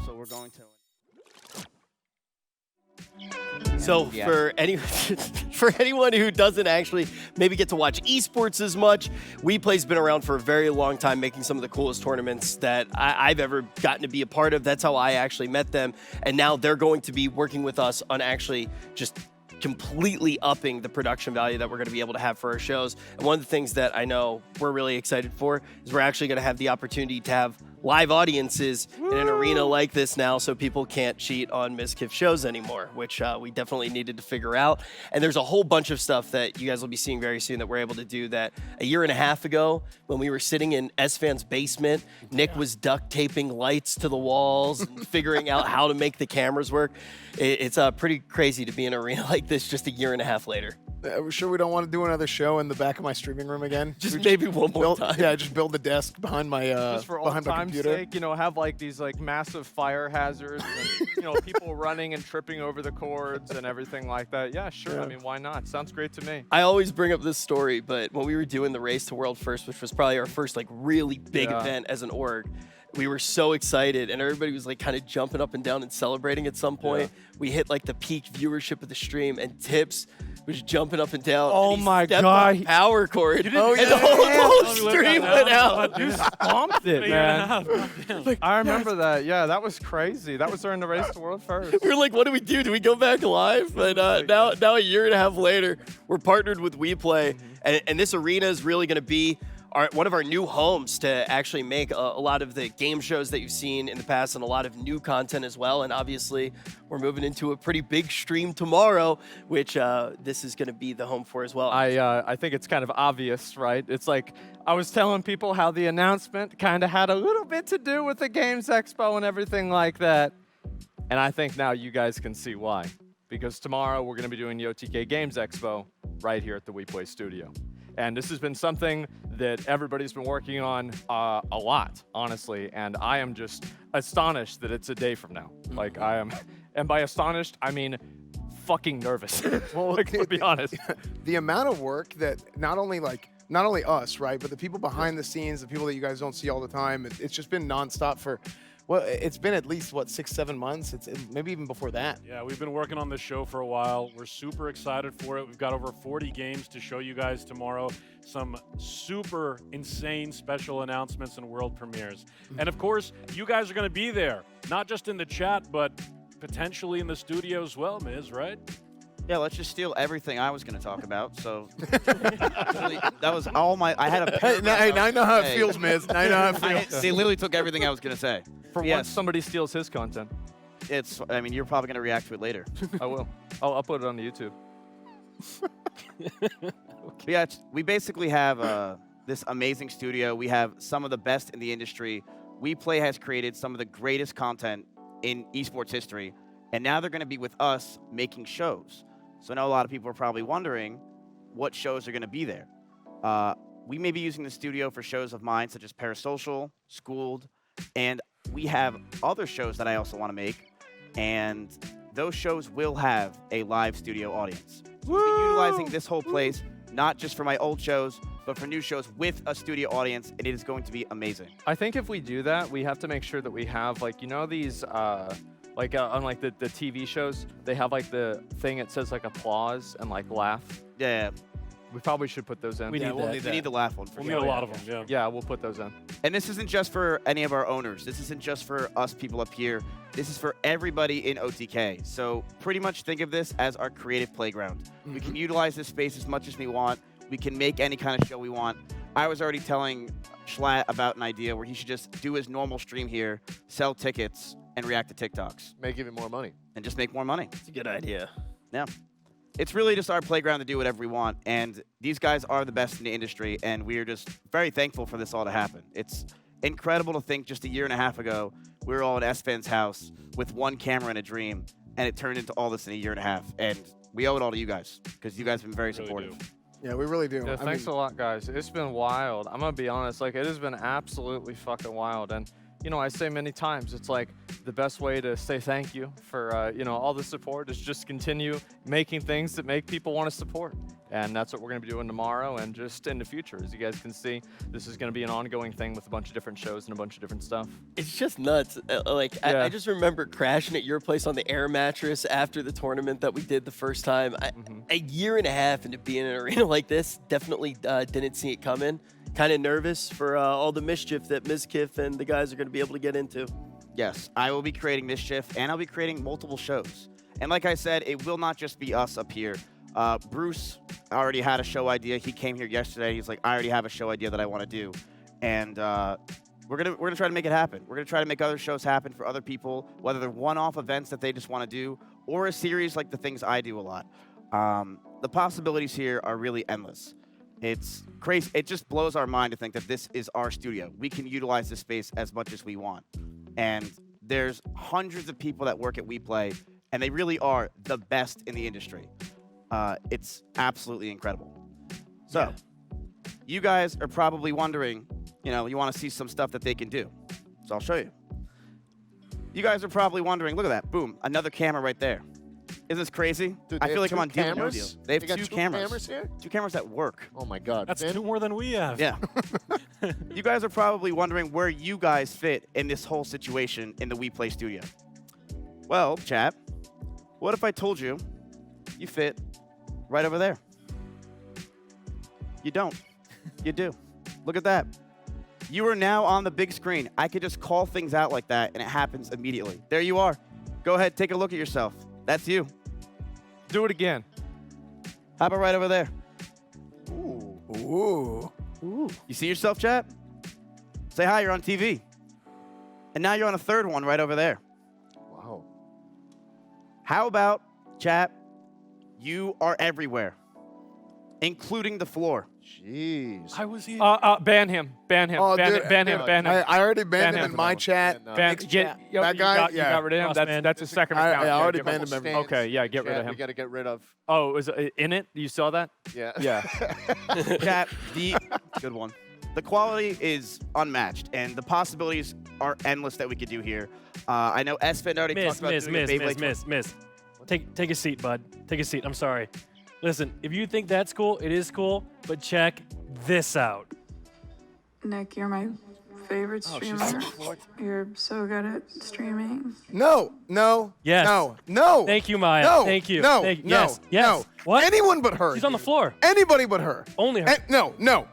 So we're going to. So Yeah. for anyone who doesn't actually maybe get to watch esports as much, WePlay's been around for a very long time, making some of the coolest tournaments that I've ever gotten to be a part of. That's how I actually met them, and now they're going to be working with us on actually just completely upping the production value that we're going to be able to have for our shows. And one of the things that I know we're really excited for is we're actually going to have the opportunity to have live audiences in an arena like this now, so people can't cheat on Mizkif shows anymore, which we definitely needed to figure out. And there's a whole bunch of stuff that you guys will be seeing very soon that we're able to do that a year and a half ago when we were sitting in S-Fan's basement, Nick was duct taping lights to the walls and figuring out how to make the cameras work. It's pretty crazy to be in an arena like this just a year and a half later. We're sure we don't want to do another show in the back of my streaming room again. Just maybe one more time. Yeah, just build the desk behind my Just for old behind my time's computer. sake, you know, have like these like massive fire hazards and, you know, people running and tripping over the cords and everything like that. Yeah, sure. Yeah. I mean, why not? Sounds great to me. I always bring up this story, but when we were doing the Race to World First, which was probably our first like really big Yeah. event as an org, we were so excited and everybody was like kind of jumping up and down and celebrating at some point. We hit like the peak viewership of the stream and Tips was jumping up and down. Oh and he my stepped God. on power cord. didn't- And the whole stream went out. You stomped it, man. man. I remember that. Yeah, that was crazy. That was during the Race to the World First. We were like, what do we do? Do we go back live? But now a year and a half later, we're partnered with WePlay, and this arena is really going to be one of our new homes to actually make a lot of the game shows that you've seen in the past and a lot of new content as well. And obviously, we're moving into a pretty big stream tomorrow, which this is going to be the home for as well. I think it's kind of obvious, right? It's like I was telling people how the announcement kind of had a little bit to do with the Games Expo and everything like that. And I think now you guys can see why. Because tomorrow we're going to be doing the OTK Games Expo right here at the WePlay studio. And this has been something that everybody's been working on a lot, honestly. And I am just astonished that it's a day from now. Like I am, and by astonished, I mean fucking nervous. Well, like, to be honest. The amount of work that not only us, right, but the people behind the scenes, the people that you guys don't see all the time, it's just been nonstop for, well, it's been at least, what, 6-7 months? It's maybe even before that. Yeah, we've been working on this show for a while. We're super excited for it. We've got over 40 games to show you guys tomorrow. Some super insane special announcements and world premieres. And of course, you guys are going to be there, not just in the chat, but potentially in the studio as well, Miz, right? Yeah, let's just steal everything I was going to talk about. So actually, that was all my. I had a. Hey, now I know how it feels, Miz. Now I know how it I, feels. they literally took everything I was going to say. For Yes. once somebody steals his content. It's. I mean, you're probably going to react to it later. I will. I'll put it on the YouTube. But yeah, we basically have this amazing studio. We have some of the best in the industry. WePlay has created some of the greatest content in esports history, and now they're going to be with us making shows. So I know a lot of people are probably wondering what shows are going to be there. We may be using the studio for shows of mine, such as Parasocial, Schooled, and we have other shows that I also want to make, and those shows will have a live studio audience. So we'll be utilizing this whole place, not just for my old shows, but for new shows with a studio audience, and it is going to be amazing. I think if we do that, we have to make sure that we have, like, you know, these, like, on, like, the TV shows, they have, like, the thing that says, like, applause and, like, laugh. Yeah, We probably should put those in. We need that. we need the laugh one for We'll sure. need a lot of them, yeah. Yeah, we'll put those in. And this isn't just for any of our owners. This isn't just for us people up here. This is for everybody in OTK. So pretty much think of this as our creative playground. We can utilize this space as much as we want. We can make any kind of show we want. I was already telling Schlatt about an idea where he should just do his normal stream here, sell tickets, and react to TikToks. Make even more money. And just make more money. It's a good idea. Yeah. It's really just our playground to do whatever we want. And these guys are the best in the industry, and we are just very thankful for this all to happen. It's incredible to think just a year and a half ago, we were all at S-Fan's house with one camera and a dream, and it turned into all this in a year and a half. And we owe it all to you guys, because you guys have been very Really supportive. do. Yeah, we really do. Yeah, I thanks mean, a lot, guys. It's been wild. I'm going to be honest. Like, it has been absolutely fucking wild. And, you know, I say many times, it's like the best way to say thank you for, you know, all the support is just continue making things that make people want to support. And that's what we're going to be doing tomorrow and just in the future. As you guys can see, this is going to be an ongoing thing with a bunch of different shows and a bunch of different stuff. It's just nuts. I just remember crashing at your place on the air mattress after the tournament that we did the first time. A year and a half into being in an arena like this, definitely didn't see it coming. Kind of nervous for all the mischief that Mizkif and the guys are going to be able to get into. Yes, I will be creating mischief, and I'll be creating multiple shows. And like I said, it will not just be us up here. Bruce already had a show idea. He came here yesterday. He's like, I already have a show idea that I want to do, and we're gonna try to make it happen. We're gonna try to make other shows happen for other people, whether they're one-off events that they just want to do, or a series like the things I do a lot. The possibilities here are really endless. It's crazy. It just blows our mind to think that this is our studio. We can utilize this space as much as we want, and there's hundreds of people that work at WePlay, and they really are the best in the industry. It's absolutely incredible. So, you guys are probably wondering, you know, you want to see some stuff that they can do. So I'll show you. You guys are probably wondering, look at that, boom, another camera right there. Isn't this crazy? Dude, I feel like I'm on cameras? no deal. They have got two two cameras. here? Two cameras that work. Oh my God. That's Finn? 2 more than we have. Yeah. You guys are probably wondering where you guys fit in this whole situation in the WePlay studio. Well, chat, what if I told you you fit right over there? You don't. You do. Look at that. You are now on the big screen. I could just call things out like that, and it happens immediately. There you are. Go ahead, take a look at yourself. That's you. Do it again. How about right over there? Ooh. You see yourself, chat? Say hi, you're on TV. And now you're on a third one right over there. Wow. How about, chat, you are everywhere, including the floor. Jeez. I was here. Ban him. Ban him. Oh, ban dude, him. Ban him. Ban him. I already banned Ban him him. in my chat. Ban, Mixed get, chat. yo, That you guy, got, yeah. you got rid of him. Crossman. That's a second I account. Yeah, already give banned him. him. Okay, yeah, get rid of him. We got to get rid of. Oh, is it in it? You saw that? Yeah. Yeah. Chat, good one. The quality is unmatched, and the possibilities are endless that we could do here. I know Esfand already talked about doing a Beyblade. Miss. Take a seat, bud. Take a seat. I'm sorry. Listen, if you think that's cool, it is cool, but check this out. Nick, you're my favorite Oh, streamer. You're so good at streaming. No. Yes. No. Thank you, Maya. No. Thank you. No. Thank, No. yes. Yes. No. What? Anyone but her. She's on the dude. floor. Anybody but her. Only her. No.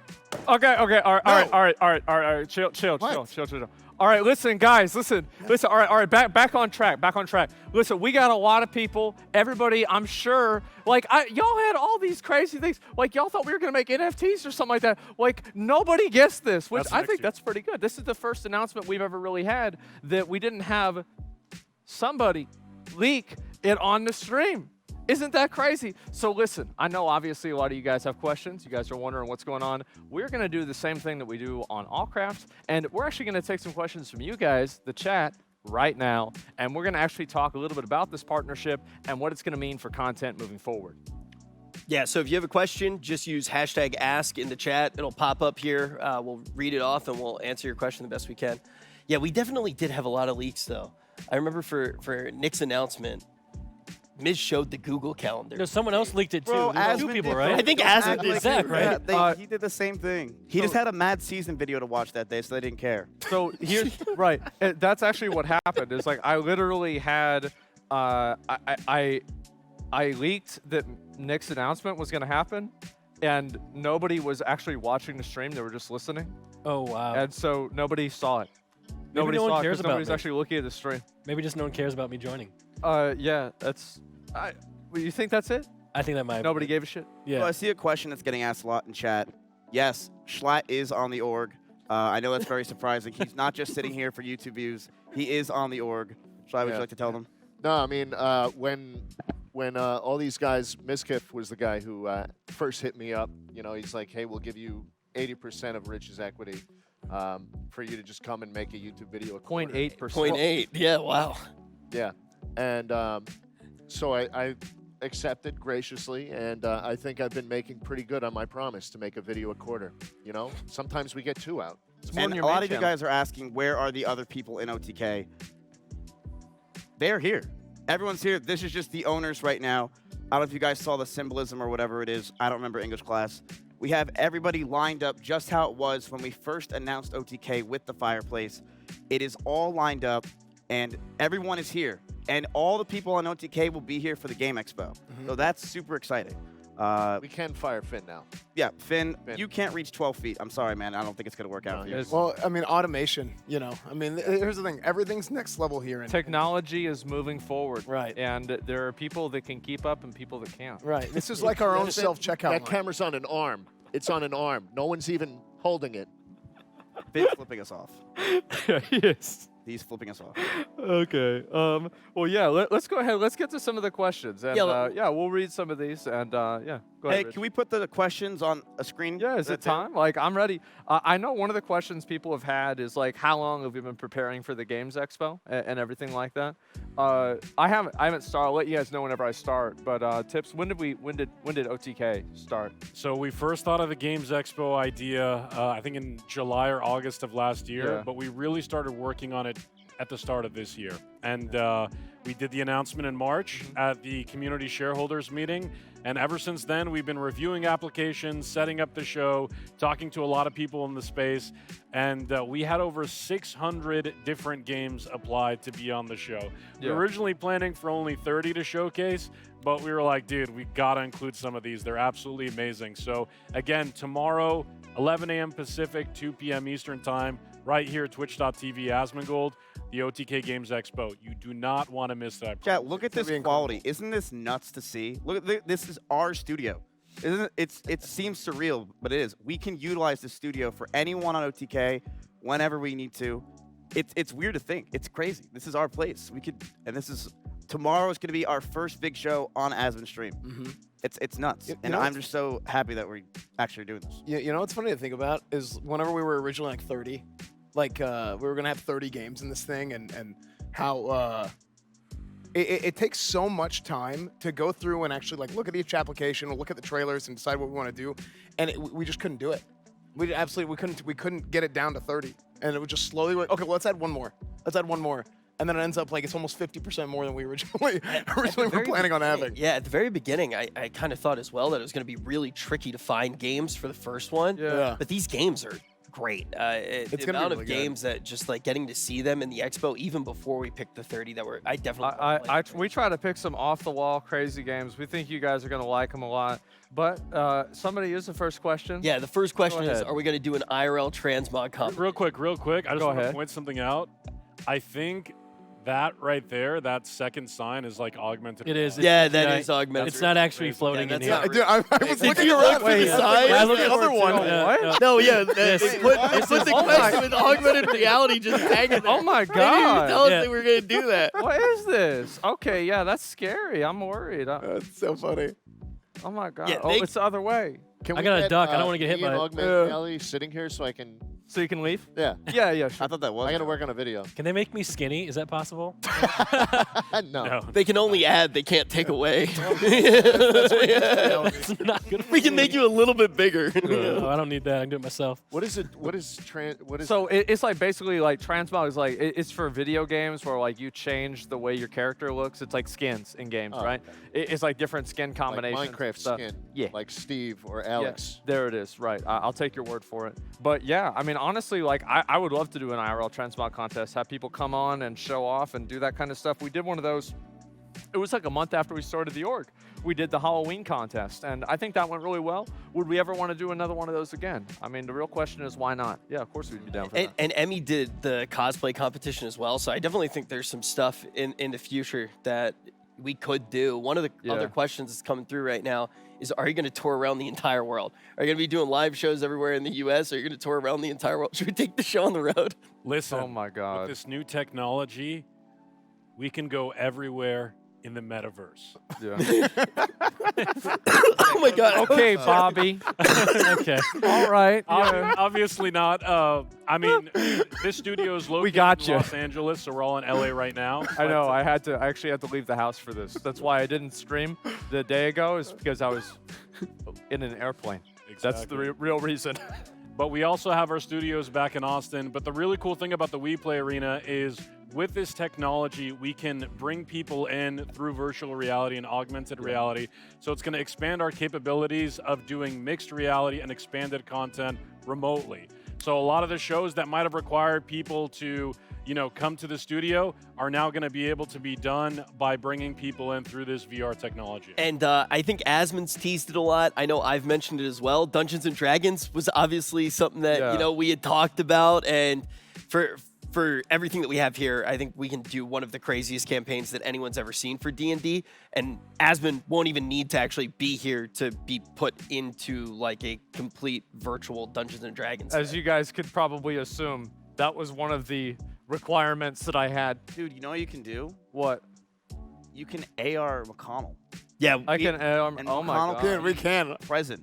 Okay. All right. Chill. All right, listen, guys, listen. All right, back on track. Listen, we got a lot of people. Everybody, I'm sure, like, y'all had all these crazy things. Like, y'all thought we were gonna make NFTs or something like that. Like, nobody gets this, which That's I next think year. that's pretty good. This is the first announcement we've ever really had that we didn't have somebody leak it on the stream. Isn't that crazy? So listen, I know obviously a lot of you guys have questions. You guys are wondering what's going on. We're going to do the same thing that we do on Allcraft, and we're actually going to take some questions from you guys, the chat, right now, and we're going to actually talk a little bit about this partnership and what it's going to mean for content moving forward. Yeah, so if you have a question, just use hashtag ask in the chat. It'll pop up here. We'll read it off and we'll answer your question the best we can. Yeah, we definitely did have a lot of leaks though. I remember for Nick's announcement, Miz showed the Google Calendar. No, someone else leaked it too. Bro, There were two Asmon people, did right? I think Don't Asmon act did like Zach, you- right? yeah, he did the same thing. He just had a Mad Season video to watch that day, so they didn't care. So here's right. That's actually what happened. Is like I literally had I leaked that Nick's announcement was going to happen, and nobody was actually watching the stream. They were just listening, Oh wow. and so nobody saw it. Maybe Nobody no one saw it cares 'cause about nobody's me. actually looking at the stream. Maybe just no one cares about me joining. Yeah, that's. You think that's it? I think that might. Nobody gave a shit. Yeah. So I see a question that's getting asked a lot in chat. Yes, Schlatt is on the org. I know that's very surprising. He's not just sitting here for YouTube views. He is on the org. Schlatt, would you like to tell them? No, I mean, when all these guys, Mizkif was the guy who first hit me up. You know, he's like, hey, we'll give you 80% of Rich's equity for you to just come and make a YouTube video. 0.8%. 0.8. Yeah, wow. Yeah. And so I accepted graciously, and I think I've been making pretty good on my promise to make a video a quarter. You know, sometimes we get 2 out. And a lot of you guys are asking, where are the other people in OTK? They're here. Everyone's here. This is just the owners right now. I don't know if you guys saw the symbolism or whatever it is. I don't remember English class. We have everybody lined up just how it was when we first announced OTK with the fireplace. It is all lined up, and everyone is here. And all the people on OTK will be here for the Game Expo. So that's super exciting. We can fire Finn now. Yeah, Finn, you can't reach 12 feet. I'm sorry, man. I don't think it's going to work out for you. Well, I mean, automation, you know. I mean, here's the thing. Everything's next level here. Technology is moving forward. Right. And there are people that can keep up and people that can't. Right. This is like our own self-checkout line. That camera's on an arm. It's on an arm. No one's even holding it. Finn's flipping us off. Yes. He's flipping us off. Okay. Well, yeah. Let's go ahead. Let's get to some of the questions, and Yeah, we'll read some of these, and yeah. Go ahead. Hey, can we put the questions on a screen? Yeah, is it time? Like, I'm ready. I know one of the questions people have had is like, how long have you been preparing for the Games Expo and everything like that? I haven't started. I'll let you guys know whenever I start. But Tips, when did OTK start? So we first thought of the Games Expo idea, I think in July or August of last year, but we really started working on it at the start of this year. And we did the announcement in March at the community shareholders meeting. And ever since then, we've been reviewing applications, setting up the show, talking to a lot of people in the space. And we had over 600 different games applied to be on the show. We were originally planning for only 30 to showcase, but we were like, dude, we gotta include some of these. They're absolutely amazing. So again, tomorrow, 11 a.m. Pacific, 2 p.m. Eastern time, right here, twitch.tv, Asmongold, the OTK Games Expo. You do not want to miss that. Yeah, look at this quality. Isn't this nuts to see? Look at this is our studio. Isn't it? It seems surreal, but it is. We can utilize the studio for anyone on OTK whenever we need to. It's weird to think. It's crazy. This is our place. We could, and this is tomorrow is going to be our first big show on Asmon Stream. It's nuts, and I'm just so happy that we're actually doing this. You know what's funny to think about is whenever we were originally like 30, like we were gonna have 30 games in this thing, and how it takes so much time to go through and actually like look at each application, look at the trailers, and decide what we want to do, and we just couldn't do it. We couldn't get it down to 30, and it would just slowly went, okay, well, let's add one more. And then it ends up like it's almost 50% more than we originally were planning on having. Yeah, at the very beginning, I kind of thought as well that it was going to be really tricky to find games for the first one. Yeah. But these games are great. It's the amount really of games that just like getting to see them in the expo, even before we picked the 30 that were, I definitely. We try to pick some off the wall crazy games. We think you guys are going to like them a lot. But somebody is the first question. Yeah, the first question is, are we going to do an IRL transmog comp? Real quick. I just want to point something out. I think that right there, that second sign is like augmented. It is. Yeah, that is augmented. It's not actually floating in here. Dude, I was looking around for the sign. I look the at other one. what? No, yeah, they put the question with augmented reality just hanging there. Oh my They didn't God. even tell us they were going to do that. What is this? Okay, yeah, that's scary. I'm worried. That's so funny. Oh my God. Yeah, it's the other way. Can I we got a get, duck. I don't want to get hit by it. augmented reality sitting here so I can. So you can leave? Yeah. Yeah, sure. I thought that was. I got to work on a video. Can they make me skinny? Is that possible? No. They can only add, they can't take away. It's not good. We can make you a little bit bigger. No, I don't need that. I can do it myself. What is it? What is So it's like basically like transmog is like it's for video games where like you change the way your character looks. It's like skins in games, right? Okay. It's like different skin combinations. Like Minecraft stuff. skin. Yeah. Like Steve or Alex. Yeah, there it is. Right. I'll take your word for it. But yeah, I mean, honestly, like I would love to do an IRL transmog contest, have people come on and show off and do that kind of stuff. We did one of those. It was like a month after we started the org. We did the Halloween contest, and I think that went really well. Would we ever want to do another one of those again? I mean, the real question is why not? Yeah, of course we'd be down for that. And Emmy did the cosplay competition as well, so I definitely think there's some stuff in the future that we could do. One of the other questions that's coming through right now is, are you going to tour around the entire world? Are you going to be doing live shows everywhere in the U.S.? Or are you going to tour around the entire world? Should we take the show on the road? Listen, oh my God. with this new technology, we can go everywhere in the metaverse. Oh my God. Okay, Bobby. Okay. All right. Yeah. Obviously not. I mean, this studio is located got in you. Los Angeles, so we're all in LA right now. I know. but, I actually had to leave the house for this. That's why I didn't stream the day ago, is because I was in an airplane. That's the Exactly. real reason. But we also have our studios back in Austin. But the really cool thing about the We Play Arena is with this technology, we can bring people in through virtual reality and augmented reality. So it's going to expand our capabilities of doing mixed reality and expanded content remotely. So a lot of the shows that might have required people to, come to the studio are now going to be able to be done by bringing people in through this VR technology. And I think Asmon's teased it a lot. I know I've mentioned it as well. Dungeons & Dragons was obviously something that, we had talked about. And for everything that we have here, I think we can do one of the craziest campaigns that anyone's ever seen for D&D. And Asmon won't even need to actually be here to be put into like a complete virtual Dungeons & Dragons. As you guys could probably assume, that was one of the requirements that I had. Dude, you know what you can do? What? You can AR McConnell. Yeah, I can. and Oh my McConnell God. Dude, we can. Present.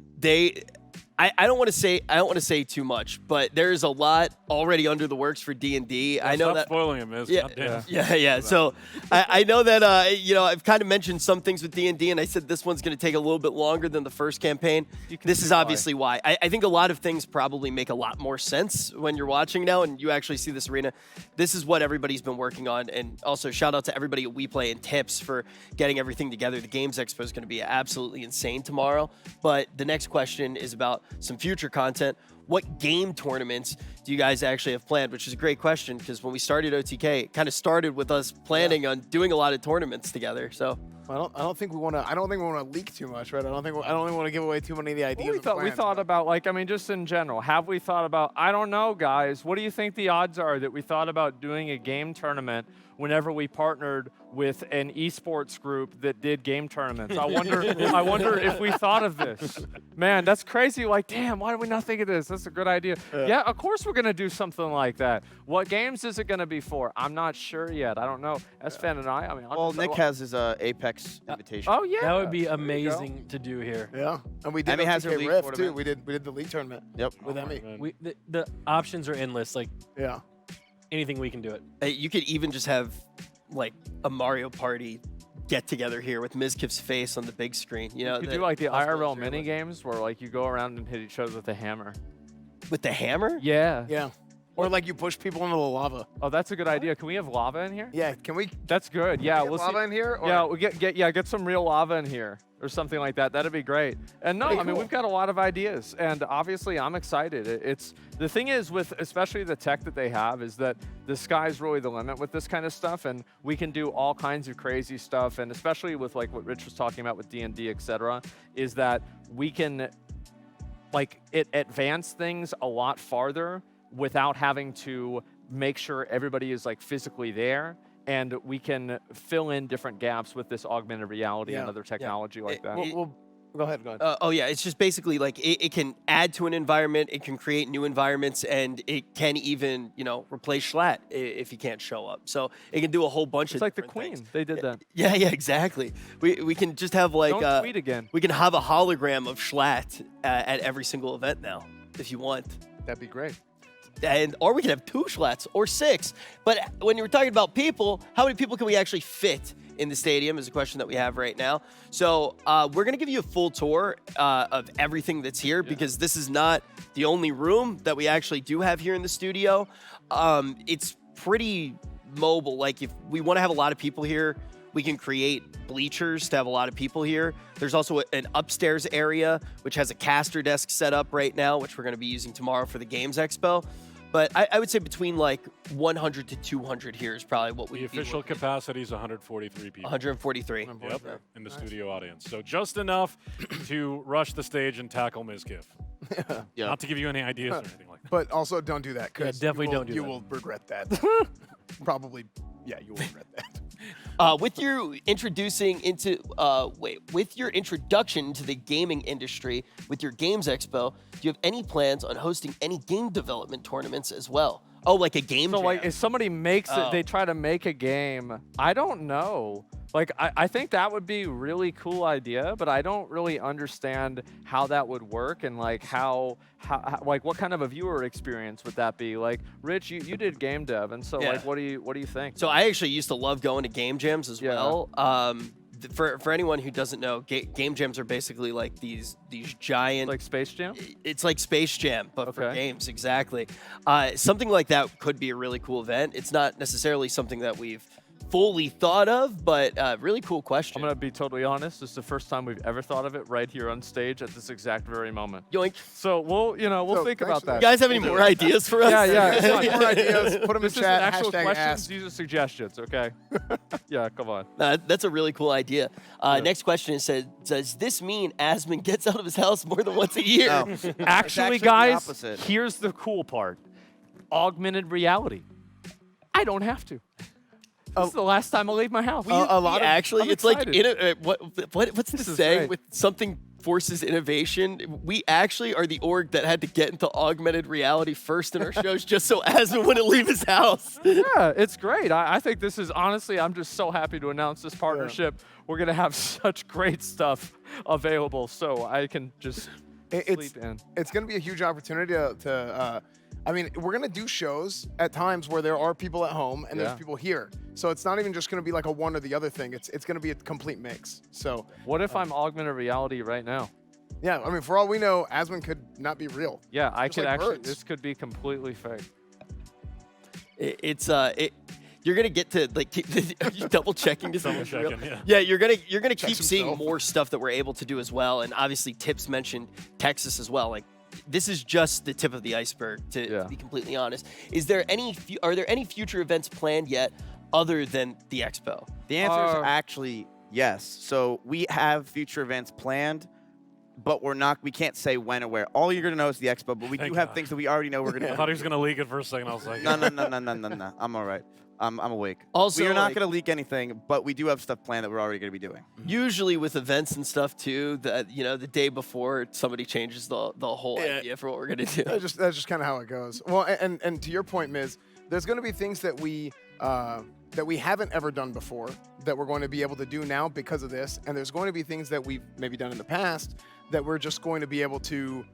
I don't want to say too much, but there's a lot already under the works for D&D. I know Stop that. spoiling it, Miz. Yeah, Goddamn. yeah. So I know that I've kind of mentioned some things with D&D, and I said this one's going to take a little bit longer than the first campaign. This is obviously why. I think a lot of things probably make a lot more sense when you're watching now and you actually see this arena. This is what everybody's been working on, and also shout out to everybody at We Play and Tips for getting everything together. The Games Expo is going to be absolutely insane tomorrow. But the next question is about some future content. What game tournaments do you guys actually have planned? Which is a great question because when we started OTK, it kind of started with us planning on doing a lot of tournaments together. So I don't think we want to leak too much, right? I don't think we want to give away too many of the ideas. We thought about, like, I mean, just in general, have we thought about, I don't know, guys, what do you think the odds are that we thought about doing a game tournament whenever we partnered with an esports group that did game tournaments? I wonder if we thought of this. Man, that's crazy. Like, damn, why did we not think of this? That's a good idea. Yeah, of course we're going to do something like that. What games is it going to be for? I'm not sure yet. I don't know. Esfan and I mean, well, Nick has his Apex invitation. Oh, yeah. That would be amazing to do here. Yeah, and we did Emmy has her OTK league Rift tournament. too. We did the league tournament. Yep. With Emmy. The options are endless. Like, Yeah. anything we can do it. you could even just have like a Mario Party get together here with Mizkif's face on the big screen. You could do like the IRL mini games where like you go around and hit each other with a hammer. with the hammer. Yeah. Yeah. Or like you push people into the lava. Oh, that's a good idea. Can we have lava in here? Yeah. Can we? That's good. Yeah, Get we'll lava see. in here. Or? Yeah, we'll get some real lava in here or something like that. That'd be great. And no, Pretty I mean cool. we've got a lot of ideas, and obviously I'm excited. It's the thing is with especially the tech that they have is that the sky's really the limit with this kind of stuff, and we can do all kinds of crazy stuff. And especially with like what Rich was talking about with D&D, etc., is that we can like advance things a lot farther without having to make sure everybody is like physically there, and we can fill in different gaps with this augmented reality and other technology like that. We'll go ahead. Oh yeah, it's just basically like it can add to an environment, it can create new environments, and it can even replace Schlatt if he can't show up. So it can do a whole bunch of. It's like the different Queen. things. They did that. Yeah, exactly. We can just have like Don't tweet again. We can have a hologram of Schlatt at every single event now, if you want. That'd be great. Or we could have 2 Schlatts or 6. But when you were talking about people, how many people can we actually fit in the stadium is a question that we have right now. So we're going to give you a full tour of everything that's here because this is not the only room that we actually do have here in the studio. It's pretty mobile. Like if we want to have a lot of people here, we can create bleachers to have a lot of people here. There's also an upstairs area, which has a caster desk set up right now, which we're going to be using tomorrow for the Games Expo. But I would say between like 100 to 200 here is probably what we. The official capacity is 143 people. 143. Yep, in the studio audience. So just enough to rush the stage and tackle Mizkif. Yeah. Not to give you any ideas or anything like that. But also don't do that. Yeah, definitely don't do you that. will regret that. Probably. Yeah, you will regret that. With your introduction to the gaming industry with your Games Expo, do you have any plans on hosting any game development tournaments as well? Oh, like a game So jam. like if somebody makes it, Oh. they try to make a game. I don't know. Like, I think that would be a really cool idea, but I don't really understand how that would work and like how like what kind of a viewer experience would that be? Like, Rich, you did game dev, and so like, what do you think? So I actually used to love going to game jams as well. For anyone who doesn't know, game jams are basically like these giant, like Space Jam. It's like Space Jam, but for games, exactly. Something like that could be a really cool event. It's not necessarily something that we've fully thought of, but really cool question. I'm gonna be totally honest. This is the first time we've ever thought of it right here on stage at this exact very moment. Yoink. So we'll think about that. You guys have any more ideas for us? Yeah. More ideas. Put them in this chat. Actual Hashtag questions. ask. These are suggestions. Okay. Yeah. Come on. That's a really cool idea. Next question says, does this mean Asmon gets out of his house more than once a year? No. Actually, the guys, opposite. here's the cool part. Augmented reality. I don't have to. This is the last time I'll leave my house. Actually, I'm it's like excited. what's This the is saying great. with something forces innovation? We actually are the org that had to get into augmented reality first in our shows just so Asmon wouldn't leave his house. Yeah, it's great. I think this is honestly, I'm just so happy to announce this partnership. We're gonna have such great stuff available, so I can just sleep in. It's going to be a huge opportunity I mean, we're going to do shows at times where there are people at home and there's people here. So it's not even just going to be like a one or the other thing. It's going to be a complete mix. So what if I'm augmented reality right now? Yeah, I mean, for all we know, Asmon could not be real. Yeah, I Just could like actually. birds. This could be completely fake. You're gonna get to like are you double checking to see Double what's real? checking, Yeah, you're gonna keep Checks seeing himself. more stuff that we're able to do as well. And obviously, Tips mentioned Texas as well. Like this is just the tip of the iceberg. To be completely honest, are there any future events planned yet other than the expo? The answer is actually yes. So we have future events planned, but we can't say when or where. All you're gonna know is the expo, but we do have things that we already know we're gonna I thought he was going to leak it for a second. I was like, No. I'm all right. I'm awake. Also, we are not like- going to leak anything, but we do have stuff planned that we're already going to be doing. Usually with events and stuff too, that the day before somebody changes the whole idea for what we're gonna do. That's just kind of how it goes. Well, and to your point, Miz, there's going to be things that we haven't ever done before that we're going to be able to do now because of this, and there's going to be things that we've maybe done in the past that we're just going to be able to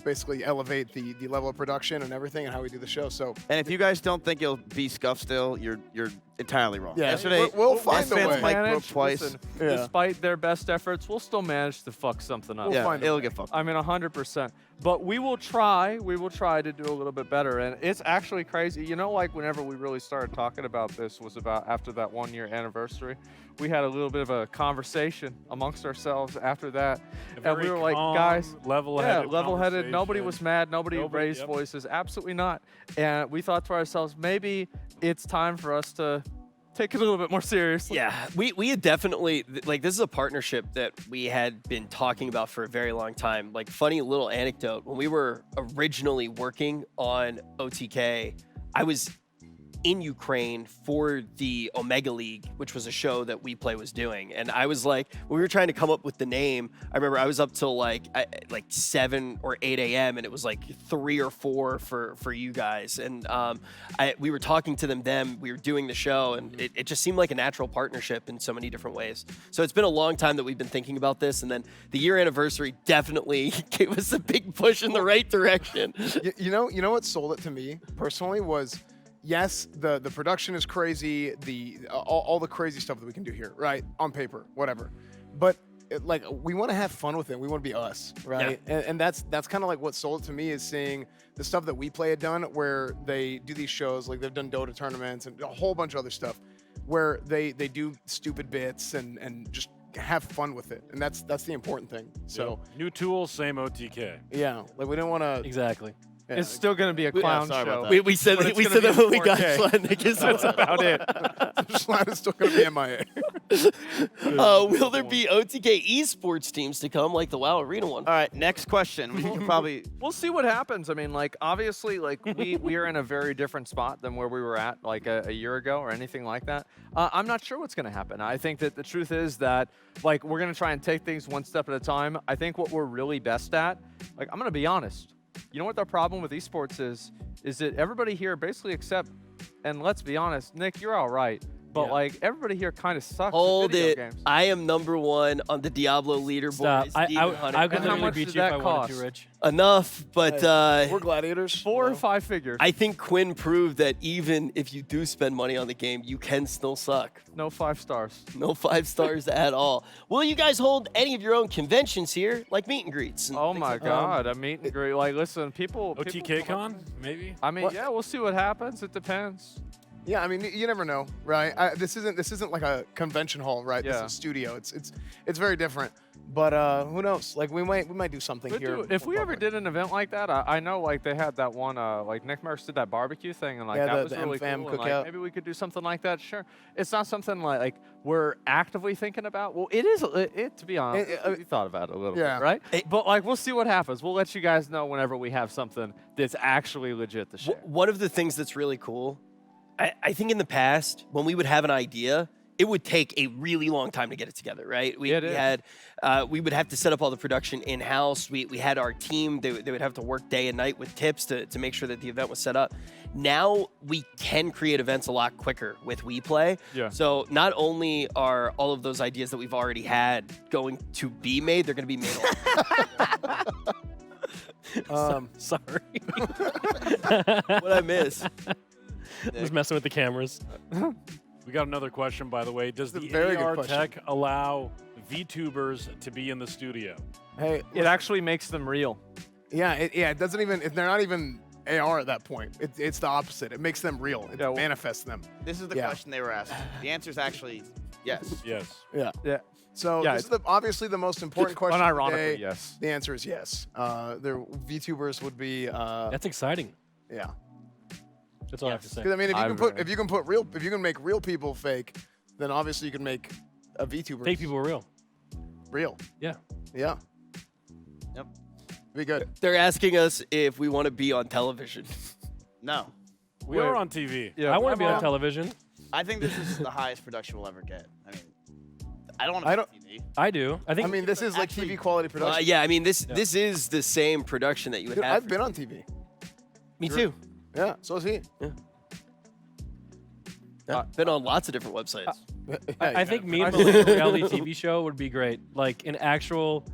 basically elevate the level of production and everything and how we do the show. So, And if you guys don't think it'll be scuffed still, you're entirely wrong. Yeah, Yesterday, we'll find a fans way. Mike broke twice. Listen, Yeah. Despite their best efforts, we'll still manage to fuck something up. We'll find a it'll way. get fucked. I mean, 100%. But we will try. We will try to do a little bit better. And it's actually crazy. You know, like whenever we really started talking about this was about after that 1 year anniversary. We had a little bit of a conversation amongst ourselves after that. And we were like, guys, level-headed. level-headed. Nobody conversation. was mad. Nobody raised yep. voices. Absolutely not. And we thought to ourselves, maybe it's time for us to take it a little bit more seriously. Yeah, we had definitely, like, this is a partnership that we had been talking about for a very long time. Like, funny little anecdote, when we were originally working on OTK, I was in Ukraine for the Omega League, which was a show that We Play was doing. And I was like, when we were trying to come up with the name, I remember I was up till like 7 or 8 a.m. and it was like 3 or 4 for you guys. And we were talking to them, we were doing the show, and it just seemed like a natural partnership in so many different ways. So it's been a long time that we've been thinking about this. And then the year anniversary definitely gave us a big push in the right direction. You know what sold it to me personally was, yes, the production is crazy, all the crazy stuff that we can do here, right? On paper, whatever. But like, we want to have fun with it. We want to be us, right? Yeah. And that's kind of like what sold it to me, is seeing the stuff that We Play had done, where they do these shows, like they've done Dota tournaments and a whole bunch of other stuff, where they do stupid bits and just have fun with it. And that's the important thing. So New tools, same OTK. yeah, like we didn't want to. Exactly. Yeah, It's still going to be a clown sorry about show. that. We said But that it's we gonna said be that when we got 4K. Schleinick. That's about it. Slide is still going to be MIA. Will there be OTK esports teams to come like the WoW Arena one? All right, next question. We can probably We'll see what happens. I mean, like, obviously, like, we are in a very different spot than where we were at, like, a year ago or anything like that. I'm not sure what's going to happen. I think that the truth is that, like, we're going to try and take things one step at a time. I think what we're really best at, like, I'm going to be honest. You know what the problem with esports is that everybody here basically except, and let's be honest, Nick, you're all right. but like everybody here kind of sucks Hold at video it. games. I am #1 on the Diablo leaderboard. Stop. It's I Demon Hunter. could And how literally much beat did you if that I wanted to, cost? Rich. Enough, but We're gladiators. 4 or 5 figures. I think Quinn proved that even if you do spend money on the game, you can still suck. No 5 stars. No 5 stars at all. Will you guys hold any of your own conventions here, like meet and greets? And Oh things my like that? God, a meet and greet. Like, listen, people. OTK Con, maybe? I mean, What? yeah, we'll see what happens. It depends. Yeah, I mean, you never know, right? This isn't like a convention hall, right? This Yeah. is a studio. It's very different. But who knows? Like we might do something But here. dude, if more we ever public. did an event like that, I know like they had that one, like Nick Merckx did that barbecue thing, and like Yeah, that the was the really MFAM cool. And, cookout. like, maybe we could do something like that. Sure, it's not something like we're actively thinking about. Well, it is. To be honest, we thought about it a little Yeah. bit, right? But like we'll see what happens. We'll let you guys know whenever we have something that's actually legit to share. One of the things that's really cool, I think in the past, when we would have an idea, it would take a really long time to get it together, right? We would have to set up all the production in-house. We had our team. They would have to work day and night with tips to make sure that the event was set up. Now we can create events a lot quicker with WePlay. Yeah. So not only are all of those ideas that we've already had going to be made, they're going to be made. Sorry. What I miss? Just messing with the cameras. We got another question, by the way. Does It's a the very good AR question. tech allow VTubers to be in the studio? Hey, It actually makes them real. yeah, it doesn't even. They're not even AR at that point. It's the opposite. It makes them real. It Yeah, well- manifests them. This is the Yeah. question they were asking. The answer is actually yes. Yes. Yeah. Yeah. So Yeah, this is obviously the most important question. Unironically, today. yes. The answer is yes. Their VTubers would be. That's exciting. Yeah. That's all I have to say. Because I mean, if you can make real people fake, then obviously you can make a VTuber Fake people are real. real. Yeah. Yeah. Yep. Be good. They're asking us if we want to be on television. No. We are on TV. Yeah, I want to I'm be on on- television. I think this is the highest production we'll ever get. I mean, I don't want I to don't- be TV. I do. I think. I mean, this is like Actually, TV quality production. Yeah, I mean this is the same production that you would Dude, have. I've been on TV. Me too. Yeah. So is he. I've been on lots of different websites. I think me and Melinda reality TV show would be great. Like an actual,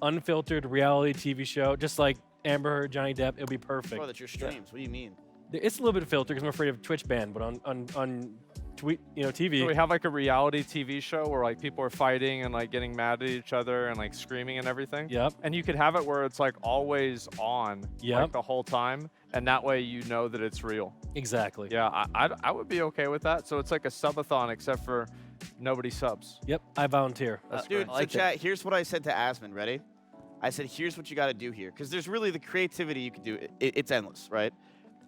unfiltered reality TV show, just like Amber Heard, Johnny Depp. It would be perfect. Bro, that's your streams. What do you mean? It's a little bit of filter because I'm afraid of Twitch ban, but on tweet, TV. So we have like a reality TV show where like people are fighting and like getting mad at each other and like screaming and everything. Yep. And you could have it where it's like always on Yep. like the whole time, and that way you know that it's real. Exactly. Yeah, I would be okay with that. So it's like a subathon except for nobody subs. Yep. I volunteer. Dude, I like so chat, here's what I said to Asmon. Ready? I said, here's what you got to do here. Because there's really the creativity you can do. It's endless, right?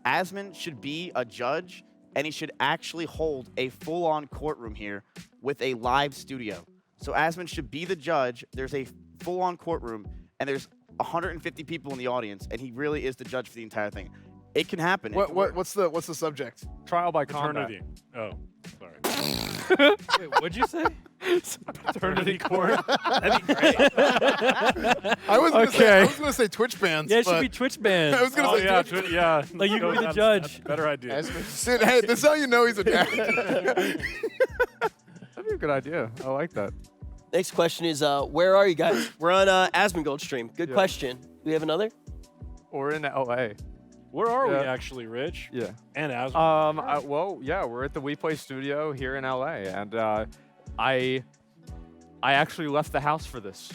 Asmon should be a judge, and he should actually hold a full-on courtroom here with a live studio. So Asmon should be the judge. There's a full-on courtroom, and there's 150 people in the audience, and he really is the judge for the entire thing. It can happen. It can work. What's the subject? Trial by combat. Paternity. Oh, sorry. Wait, what'd you say? Paternity court. That'd be great. I was gonna say Twitch bans. Yeah, it should but be Twitch bans. I was gonna Oh, say yeah, Twitch. yeah. Like, you can be the That's judge. a better idea. Sid, hey, this is how you know he's a dad. That'd be a good idea. I like that. Next question is, where are you guys? We're on Asmongold stream. Good Yeah. question. Do we have another? Or in LA. Where are we Yeah. actually, Rich? Yeah. And Asmon? Well, yeah, we're at the WePlay studio here in LA, and I actually left the house for this,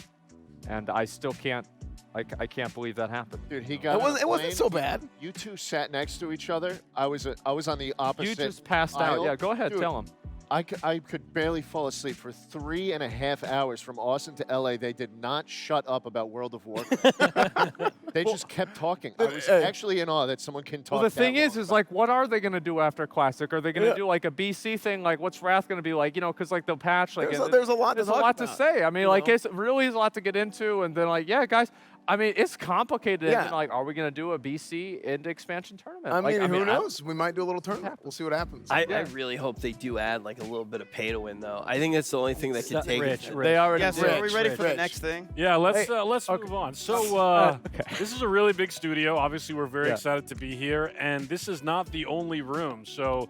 and I still can't. I can't believe that happened. Dude, he got. It wasn't so bad. You two sat next to each other. I was on the opposite. You just passed aisle. out. Yeah, go ahead, Dude, tell him. I could barely fall asleep for 3.5 hours from Austin to LA. They did not shut up about World of Warcraft. They just kept talking. I was actually in awe that someone can talk. Well, the that thing long is about like, what are they going to do after Classic? Are they going to do like a BC thing? Like, what's Wrath going to be like? Because like they'll patch. Like, There's a lot to there's a talk lot to about, say. I mean, like, know? it's really is a lot to get into. And then like, yeah, guys. I mean, it's complicated. Yeah. And, like, are we going to do a BC into expansion tournament? I mean, Like, who knows? We might do a little tournament. We'll see what happens. I really hope they do add like a little bit of pay to win, though. I think that's the only thing that could take Rich, it. Rich. They already Yeah, so did. are we ready for the Rich. next thing? Yeah, let's Hey, move on. So this is a really big studio. Obviously, we're very Yeah. excited to be here, and this is not the only room. So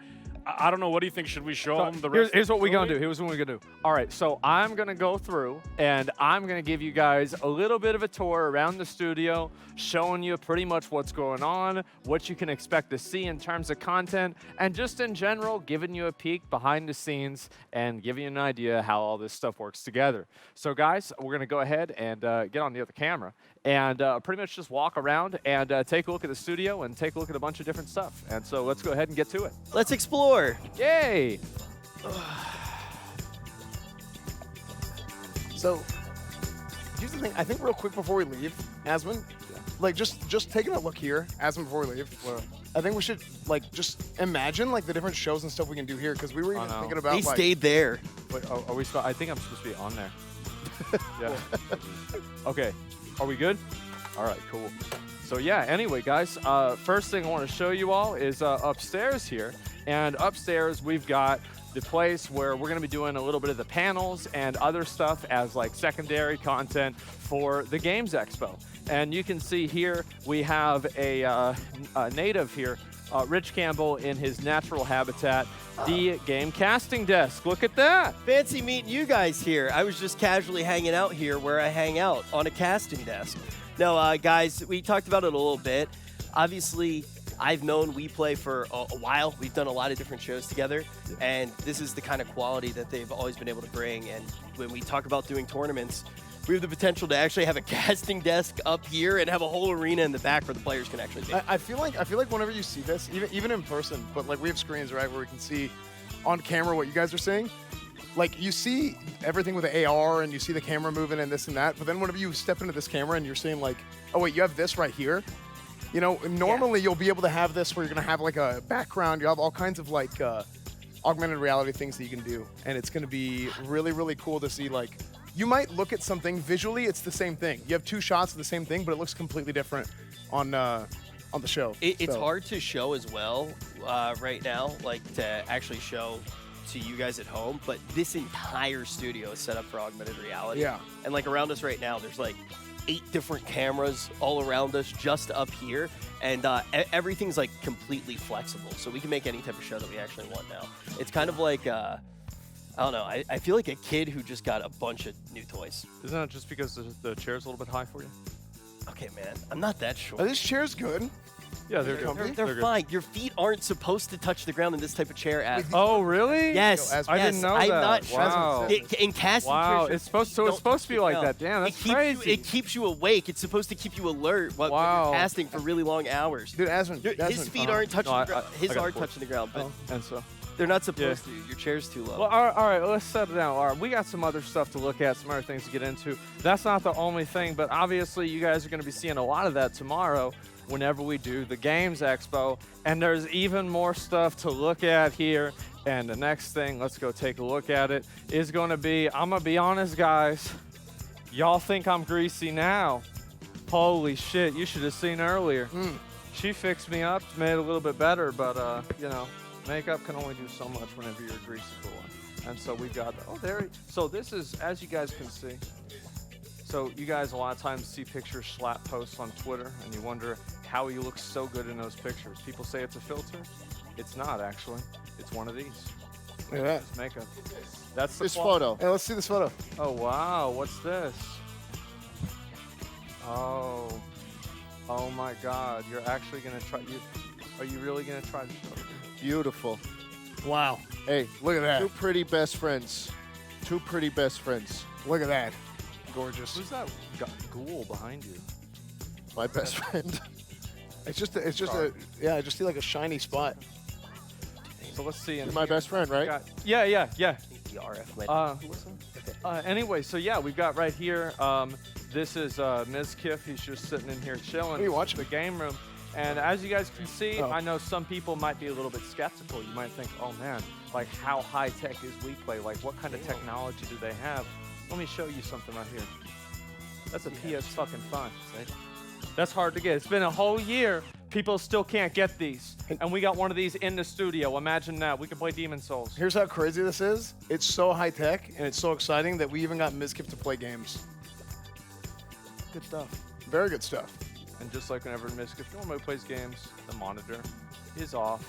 I don't know. What do you think? Should we show So them the rest? here's what we're going to do. earlier? Here's what we're going to do. All right, so I'm going to go through, and I'm going to give you guys a little bit of a tour around the studio, showing you pretty much what's going on, what you can expect to see in terms of content, and just in general, giving you a peek behind the scenes and giving you an idea how all this stuff works together. So, guys, we're going to go ahead and get on the other camera and pretty much just walk around and take a look at the studio and take a look at a bunch of different stuff. And so let's go ahead and get to it. Let's explore. Yay! So, here's the thing. I think real quick before we leave, Asmon, like just taking a look here, Asmon, before we leave. I think we should like just imagine like the different shows and stuff we can do here because we were even thinking about. He like, stayed there. Wait, are we? I think I'm supposed to be on there. Yeah. Okay. Are we good? All right. Cool. So yeah. Anyway, guys. First thing I want to show you all is upstairs here, and upstairs we've got the place where we're going to be doing a little bit of the panels and other stuff as like secondary content for the Games Expo. And you can see here we have a native here, Rich Campbell in his natural habitat, the game casting desk. Look at that. Fancy meeting you guys here. I was just casually hanging out here where I hang out on a casting desk. Now, guys, we talked about it a little bit. Obviously, I've known WePlay for a while. We've done a lot of different shows together, and this is the kind of quality that they've always been able to bring. And when we talk about doing tournaments, we have the potential to actually have a casting desk up here and have a whole arena in the back where the players can actually be. I feel like whenever you see this, even in person, but like we have screens right where we can see on camera what you guys are saying. Like you see everything with the AR and you see the camera moving and this and that, but then whenever you step into this camera and you're seeing like, oh wait, you have this right here. You know, normally you'll be able to have this where you're gonna have like a background. You have all kinds of like augmented reality things that you can do, and it's gonna be really, really cool to see. Like, you might look at something visually, it's the same thing. You have two shots of the same thing, but it looks completely different on the show. It's hard to show as well right now, like to actually show to you guys at home, but this entire studio is set up for augmented reality. Yeah. And like around us right now, there's like 8 different cameras all around us just up here, and everything's like completely flexible, so we can make any type of show that we actually want now. It's kind of like I don't know, I feel like a kid who just got a bunch of new toys. Isn't that just because the chair's a little bit high for you? Okay, man, I'm not that sure. Are these chairs good? Yeah, they're good. They're fine. Your feet aren't supposed to touch the ground in this type of chair. Oh, really? Yes. Yo, I didn't know I'm that. not sure. Wow. In casting Wow, chairs, it's supposed to be touch like the that. ground. Damn, that's it crazy. It keeps you awake. It's supposed to keep you alert when Wow. you're casting for really long hours. Dude, Asmon, His feet aren't touching the ground. His I got aren't forced. touching the ground, but And so. they're not supposed to. Your chair's too low. Well, all right, let's settle down. All right, we got some other stuff to look at, some other things to get into. That's not the only thing, but obviously you guys are going to be seeing a lot of that tomorrow whenever we do the Games Expo. And there's even more stuff to look at here. And the next thing, let's go take a look at it, is going to be, I'm going to be honest, guys. Y'all think I'm greasy now. Holy shit, you should have seen earlier. She fixed me up, made it a little bit better, but, you know, makeup can only do so much whenever you're a greasy boy. And so we've got, so this is, as you guys can see, so you guys a lot of times see pictures slap posts on Twitter and you wonder how you look so good in those pictures. People say it's a filter. It's not actually. It's one of these. Look at that. It's makeup. That's the This photo. Hey, let's see this photo. Oh wow, what's this? Oh. Oh my god, you're actually gonna try, are you really gonna try to show it? Beautiful. Wow. Hey, Look at that. two pretty best friends. Two pretty best friends. Look at that. Gorgeous. Who's that ghoul behind you? My best friend. It's just I just see like a shiny spot. So let's see. You're my best friend, right? Yeah. The RF might Anyway, so yeah, we've got right here, this is Ms. Kiff. He's just sitting in here chilling. What are you watching? The game room. And as you guys can see, Oh. I know some people might be a little bit skeptical. You might think, oh man, like how high tech is WePlay? Like what kind of technology do they have? Let me show you something right here. That's a PS fucking 5. See? That's hard to get. It's been a whole year. People still can't get these. And we got one of these in the studio. Imagine that. We can play Demon Souls. Here's how crazy this is. It's so high tech and it's so exciting that we even got Mizkif to play games. Good stuff. Very good stuff. And just like whenever Miskiff normally plays games, the monitor is off.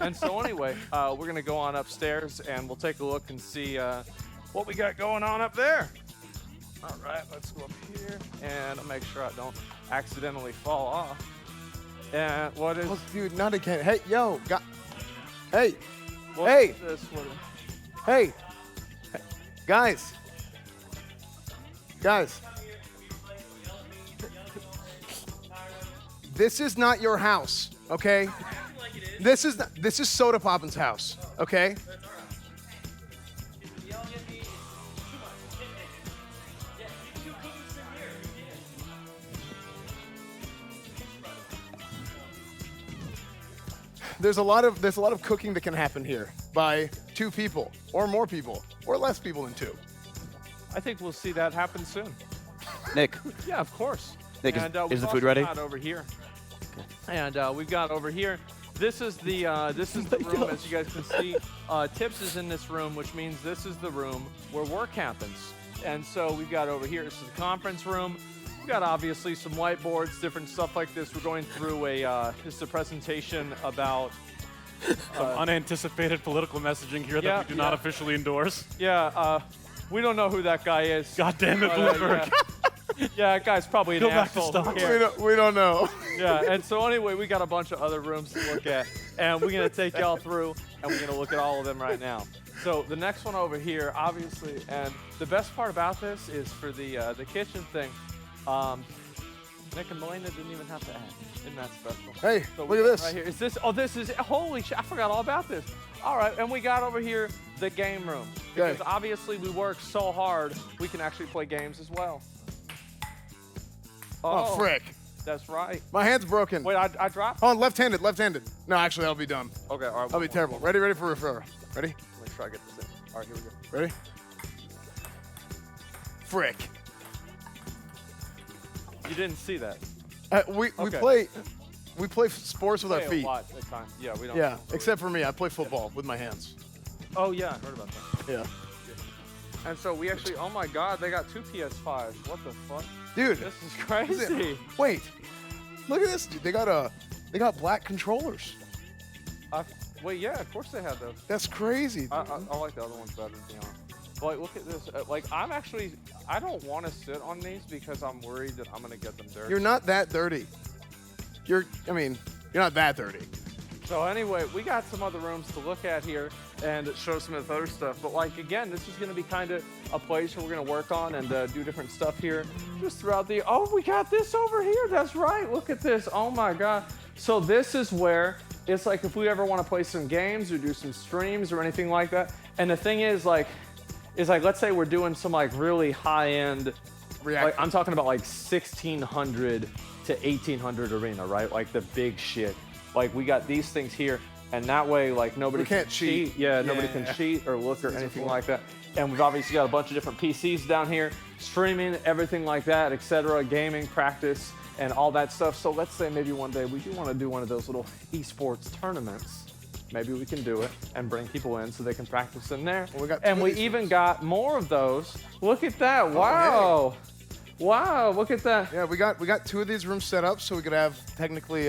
And so anyway, we're going to go on upstairs and we'll take a look and see what we got going on up there. All right, let's go up here and I'll make sure I don't accidentally fall off. And what is... Oh, dude, not again. Hey, yo. Hey. What Hey. is this? Hey. Guys. This is not your house, okay? This is Soda Poppin's house, okay? There's a lot of cooking that can happen here by 2 people or more people or less people than 2. I think we'll see that happen soon. Nick, Yeah, of course. Nick, And, is we've the food also ready? got over here. And we've got over here. This is the room, as you guys can see. Tips is in this room, which means this is the room where work happens. And so we've got over here. This is the conference room. We've got obviously some whiteboards, different stuff like this. We're going through this is a presentation about. Some unanticipated political messaging here that we do not officially endorse. Yeah, we don't know who that guy is. God damn it, But, Bloomberg. yeah, that guy's probably an Go back to asshole. Who stocks. cares? We don't know. Yeah, and so anyway, we got a bunch of other rooms to look at, and we're gonna take y'all through, and we're gonna look at all of them right now. So the next one over here, obviously, and the best part about this is for the kitchen thing. Nick and Melina didn't even have to add. Isn't that special? Hey, So look we at got this. right here. Is this? Oh, this is. Holy shit! I forgot all about this. All right, and we got over here the game room because Okay. obviously we work so hard, we can actually play games as well. Oh, frick. That's right. My hand's broken. Wait, I dropped. Oh, left-handed. No, actually, I'll be dumb. Okay, all right. I'll be terrible. Ready for referral. Ready? Make sure I get this in. All right, here we go. Ready? Frick. You didn't see that. We Okay. play sports with our Play a feet. lot at times. Yeah, we don't. Yeah, except for me. I play football with my hands. Oh yeah, I heard about that. Yeah. And so we actually. Oh my God, they got 2 PS5s. What the fuck? Dude. This is crazy. Wait. Look at this, dude. They got black controllers. Well, yeah, of course they have those. That's crazy. I like the other ones better, to be honest. But like, look at this. I don't want to sit on these because I'm worried that I'm gonna get them dirty. You're not that dirty. You're not that dirty. So anyway, we got some other rooms to look at here and show some of the other stuff. But like, again, this is going to be kind of a place where we're going to work on and do different stuff here just throughout the... Oh, we got this over here. That's right. Look at this. Oh my God. So this is where it's like if we ever want to play some games or do some streams or anything like that. And the thing is like let's say we're doing some like really high-end... Like, I'm talking about like 1600 to 1800 arena, right? Like the big shit. Like we got these things here, and that way, like nobody can't cheat. Yeah, nobody can cheat or look or anything like that. And we've obviously got a bunch of different PCs down here, streaming, everything like that, etc. Gaming, practice, and all that stuff. So let's say maybe one day we do want to do one of those little esports tournaments. Maybe we can do it and bring people in so they can practice in there. Well, we even got more of those. Look at that! Wow. Wow, look at that. Yeah, we got 2 of these rooms set up so we could have technically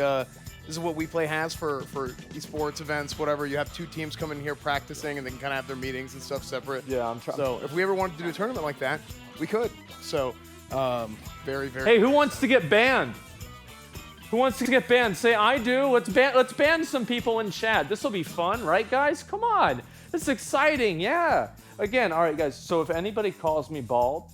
this is what WePlay has for esports events, whatever. You have 2 teams come in here practicing and they can kind of have their meetings and stuff separate. Yeah, I'm trying. So if we ever wanted to do a tournament like that, we could. So very, very. Hey, who wants to get banned? Who wants to get banned? Say I do. Let's ban some people in chat. This will be fun, right, guys? Come on. This is exciting. Yeah. Again, all right, guys. So if anybody calls me bald,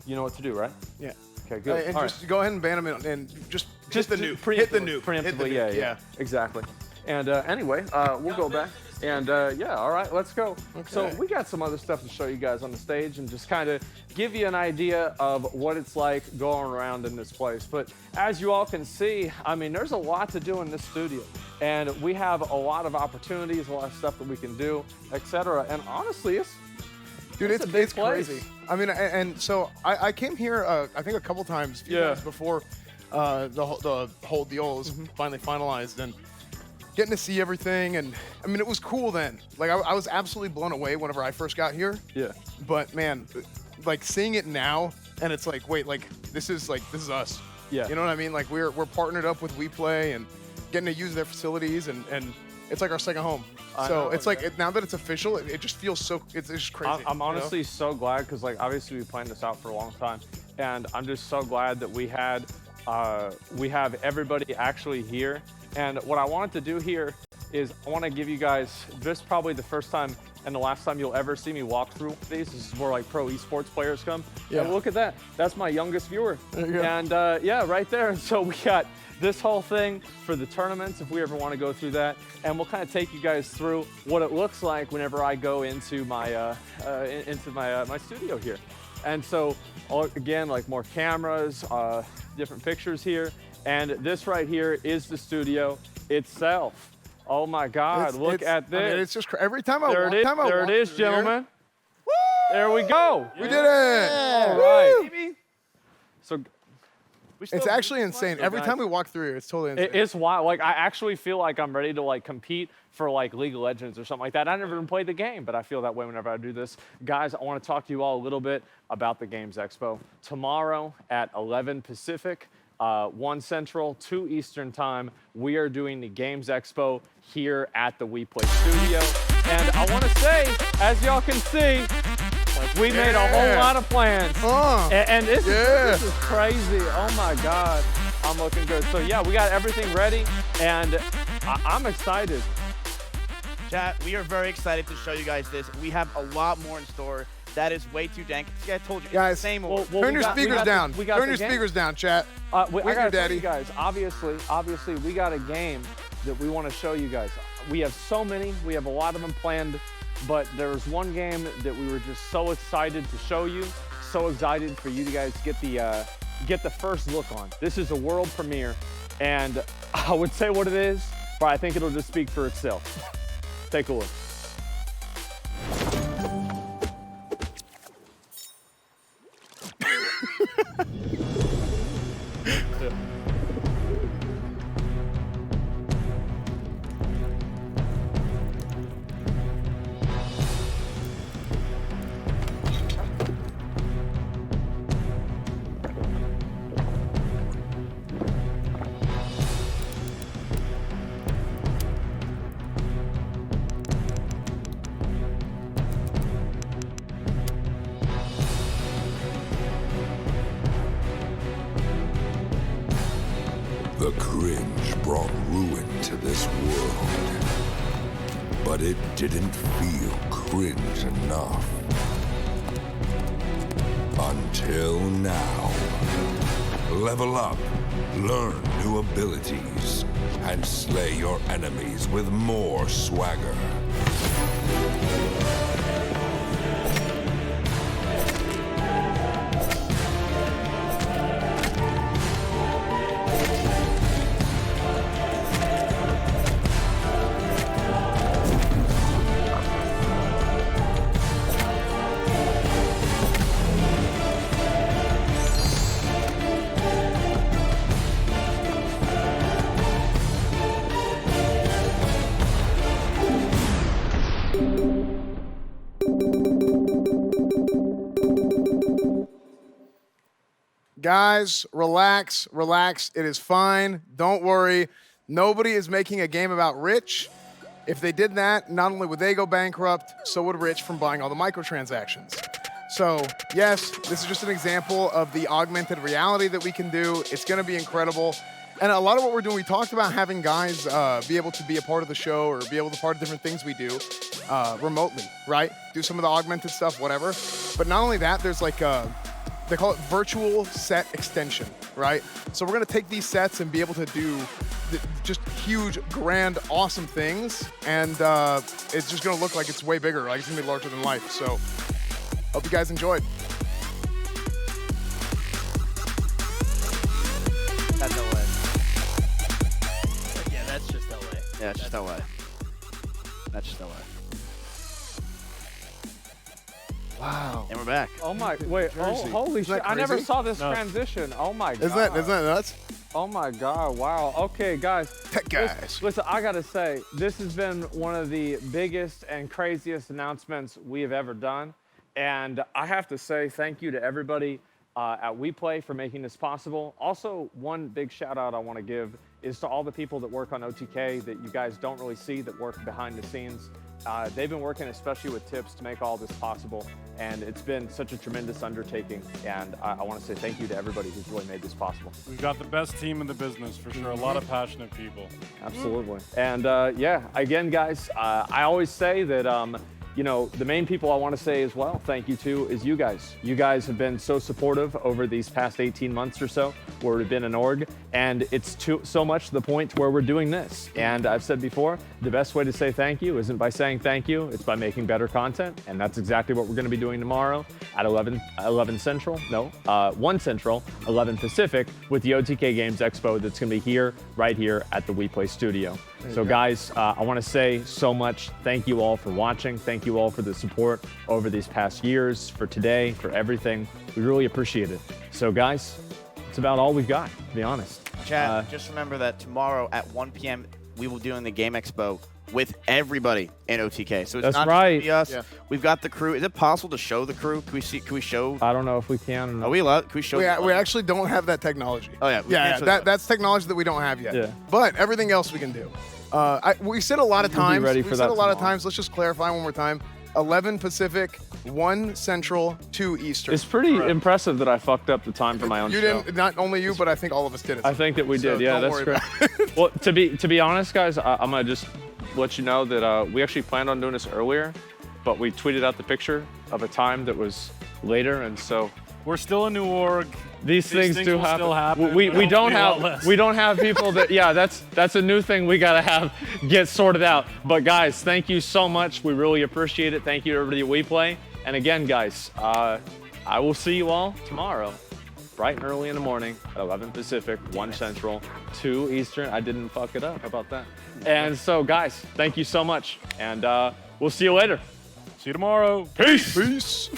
you know what to do, right? Yeah. Okay, good. And All just go ahead and ban them and just Just hit the nuke. preemptively, Hit the nuke. Preemptively, Hit the nuke. yeah, exactly. And anyway, we'll go back. And yeah, all right, let's go. Okay. So we got some other stuff to show you guys on the stage and just kind of give you an idea of what it's like going around in this place. But as you all can see, I mean, there's a lot to do in this studio. And we have a lot of opportunities, a lot of stuff that we can do, etc. And honestly, Dude, it's a big it's place. crazy. I mean, and so I came here, I think a couple times, times before the whole deal was finally finalized, and getting to see everything, and I mean, it was cool then. Like I was absolutely blown away whenever I first got here. Yeah. But man, like seeing it now, and it's like, wait, like this is us. You know what I mean? Like we're partnered up with WePlay and getting to use their facilities, and it's like our second home. So it's like now that it's official, it just feels so. It's just crazy. I'm honestly so glad because like obviously we planned this out for a long time, and I'm just so glad that we have everybody actually here. And what I wanted to do here is I want to give you guys this probably the first time and the last time you'll ever see me walk through these. This is where like pro esports players come. Yeah. And look at that. That's my youngest viewer. There you go. And yeah, right there. And so we got this whole thing for the tournaments if we ever want to go through that. And we'll kind of take you guys through what it looks like whenever I go into my my studio here. And so again, like more cameras, different pictures here. And this right here is the studio itself. Oh my God, look at this. I mean, it's just every time I there walk, there it is, gentlemen. There we go. We did it. All right. So it's actually insane. So Every guys, time we walk through here, it's totally insane. it's wild. Like I actually feel like I'm ready to like compete for like League of Legends or something like that. I never even played the game, but I feel that way whenever I do this. Guys, I want to talk to you all a little bit about the Games Expo. Tomorrow at 11 Pacific, 1 Central, 2 Eastern time, we are doing the Games Expo here at the WePlay studio. And I want to say, as y'all can see, we made a whole lot of plans. And this is crazy. Oh my God, I'm looking good. So yeah, we got everything ready, and I'm excited. Chat, we are very excited to show you guys this. We have a lot more in store. That is way too dank. See, I told you, guys, it's the same well, turn your speakers down. Turn your speakers down, chat. I gotta tell Daddy. you guys, obviously, we got a game that we want to show you guys. We have so many. We have a lot of them planned, but there was one game that we were just so excited to show you, so excited for you guys to get the first look on. This is a world premiere, and I would say what it is, but I think it'll just speak for itself. Take a look. The cringe brought ruin to this world, but it didn't feel cringe enough. Until now. Level up, learn new abilities, and slay your enemies with more swagger. Guys, relax, relax. It is fine. Don't worry. Nobody is making a game about Rich. If they did that, not only would they go bankrupt, so would Rich from buying all the microtransactions. So, yes, this is just an example of the augmented reality that we can do. It's going to be incredible. And a lot of what we're doing, we talked about having guys be able to be a part of the show or be able to be part of different things we do remotely, right? Do some of the augmented stuff, whatever. But not only that, there's like they call it virtual set extension, right? So we're gonna take these sets and be able to do just huge, grand, awesome things. And it's just gonna look like it's way bigger, like it's gonna be larger than life. So hope you guys enjoyed. That's LA. Yeah, that's just LA. Yeah, it's just LA. That's just LA. Wow. And we're back. Oh my, wait, holy shit. I never saw this transition. Oh my God. Isn't that nuts? Oh my God, wow. Okay, guys. Tech guys. Listen, I gotta say, this has been one of the biggest and craziest announcements we have ever done. And I have to say thank you to everybody at WePlay for making this possible. Also, one big shout out I want to give is to all the people that work on OTK that you guys don't really see that work behind the scenes. They've been working especially with tips to make all this possible, and it's been such a tremendous undertaking, and I want to say thank you to everybody who's really made this possible. We've got the best team in the business, for sure. A lot of passionate people. Absolutely. And yeah, again, guys, I always say that, you know, the main people I want to say as well, thank you to, is you guys. You guys have been so supportive over these past 18 months or so, where we've been an org, and it's so much to the point to where we're doing this. And I've said before, the best way to say thank you isn't by saying thank you, it's by making better content, and that's exactly what we're going to be doing tomorrow at 11 Central, no, 1 Central, 11 Pacific, with the OTK Games Expo that's going to be here, right here at the WePlay studio. So guys, I want to say so much thank you all for watching. Thank you all for the support over these past years, for today, for everything. We really appreciate it. So guys, it's about all we've got, to be honest. Chat, just remember that tomorrow at 1 p.m. we will be doing the Game Expo with everybody in OTK. So it's That's not right. just us. Yeah. We've got the crew. Is it possible to show the crew? Can we show? I don't know if we can. Are we allowed? Can we show? We actually don't have that technology. Oh yeah. That's technology that we don't have yet. Yeah. But everything else we can do. We said a lot of times. Let's just clarify one more time. 11 Pacific, 1 Central, 2 Eastern. It's pretty impressive that I fucked up the time for my own show. You didn't, not only you, but I think all of us did it. I think that we did, yeah, that's great. Well, to be honest, guys, I'm gonna just let you know that we actually planned on doing this earlier, but we tweeted out the picture of a time that was later, and so we're still a new org. These things do happen. Still happen. We don't have people that, yeah, that's a new thing we gotta get sorted out. But guys, thank you so much. We really appreciate it. Thank you to everybody at WePlay. And again, guys, I will see you all tomorrow, bright and early in the morning at 11 Pacific, 1 Central, 2 Eastern. I didn't fuck it up. How about that? And so, guys, thank you so much. And we'll see you later. See you tomorrow. Peace. Peace.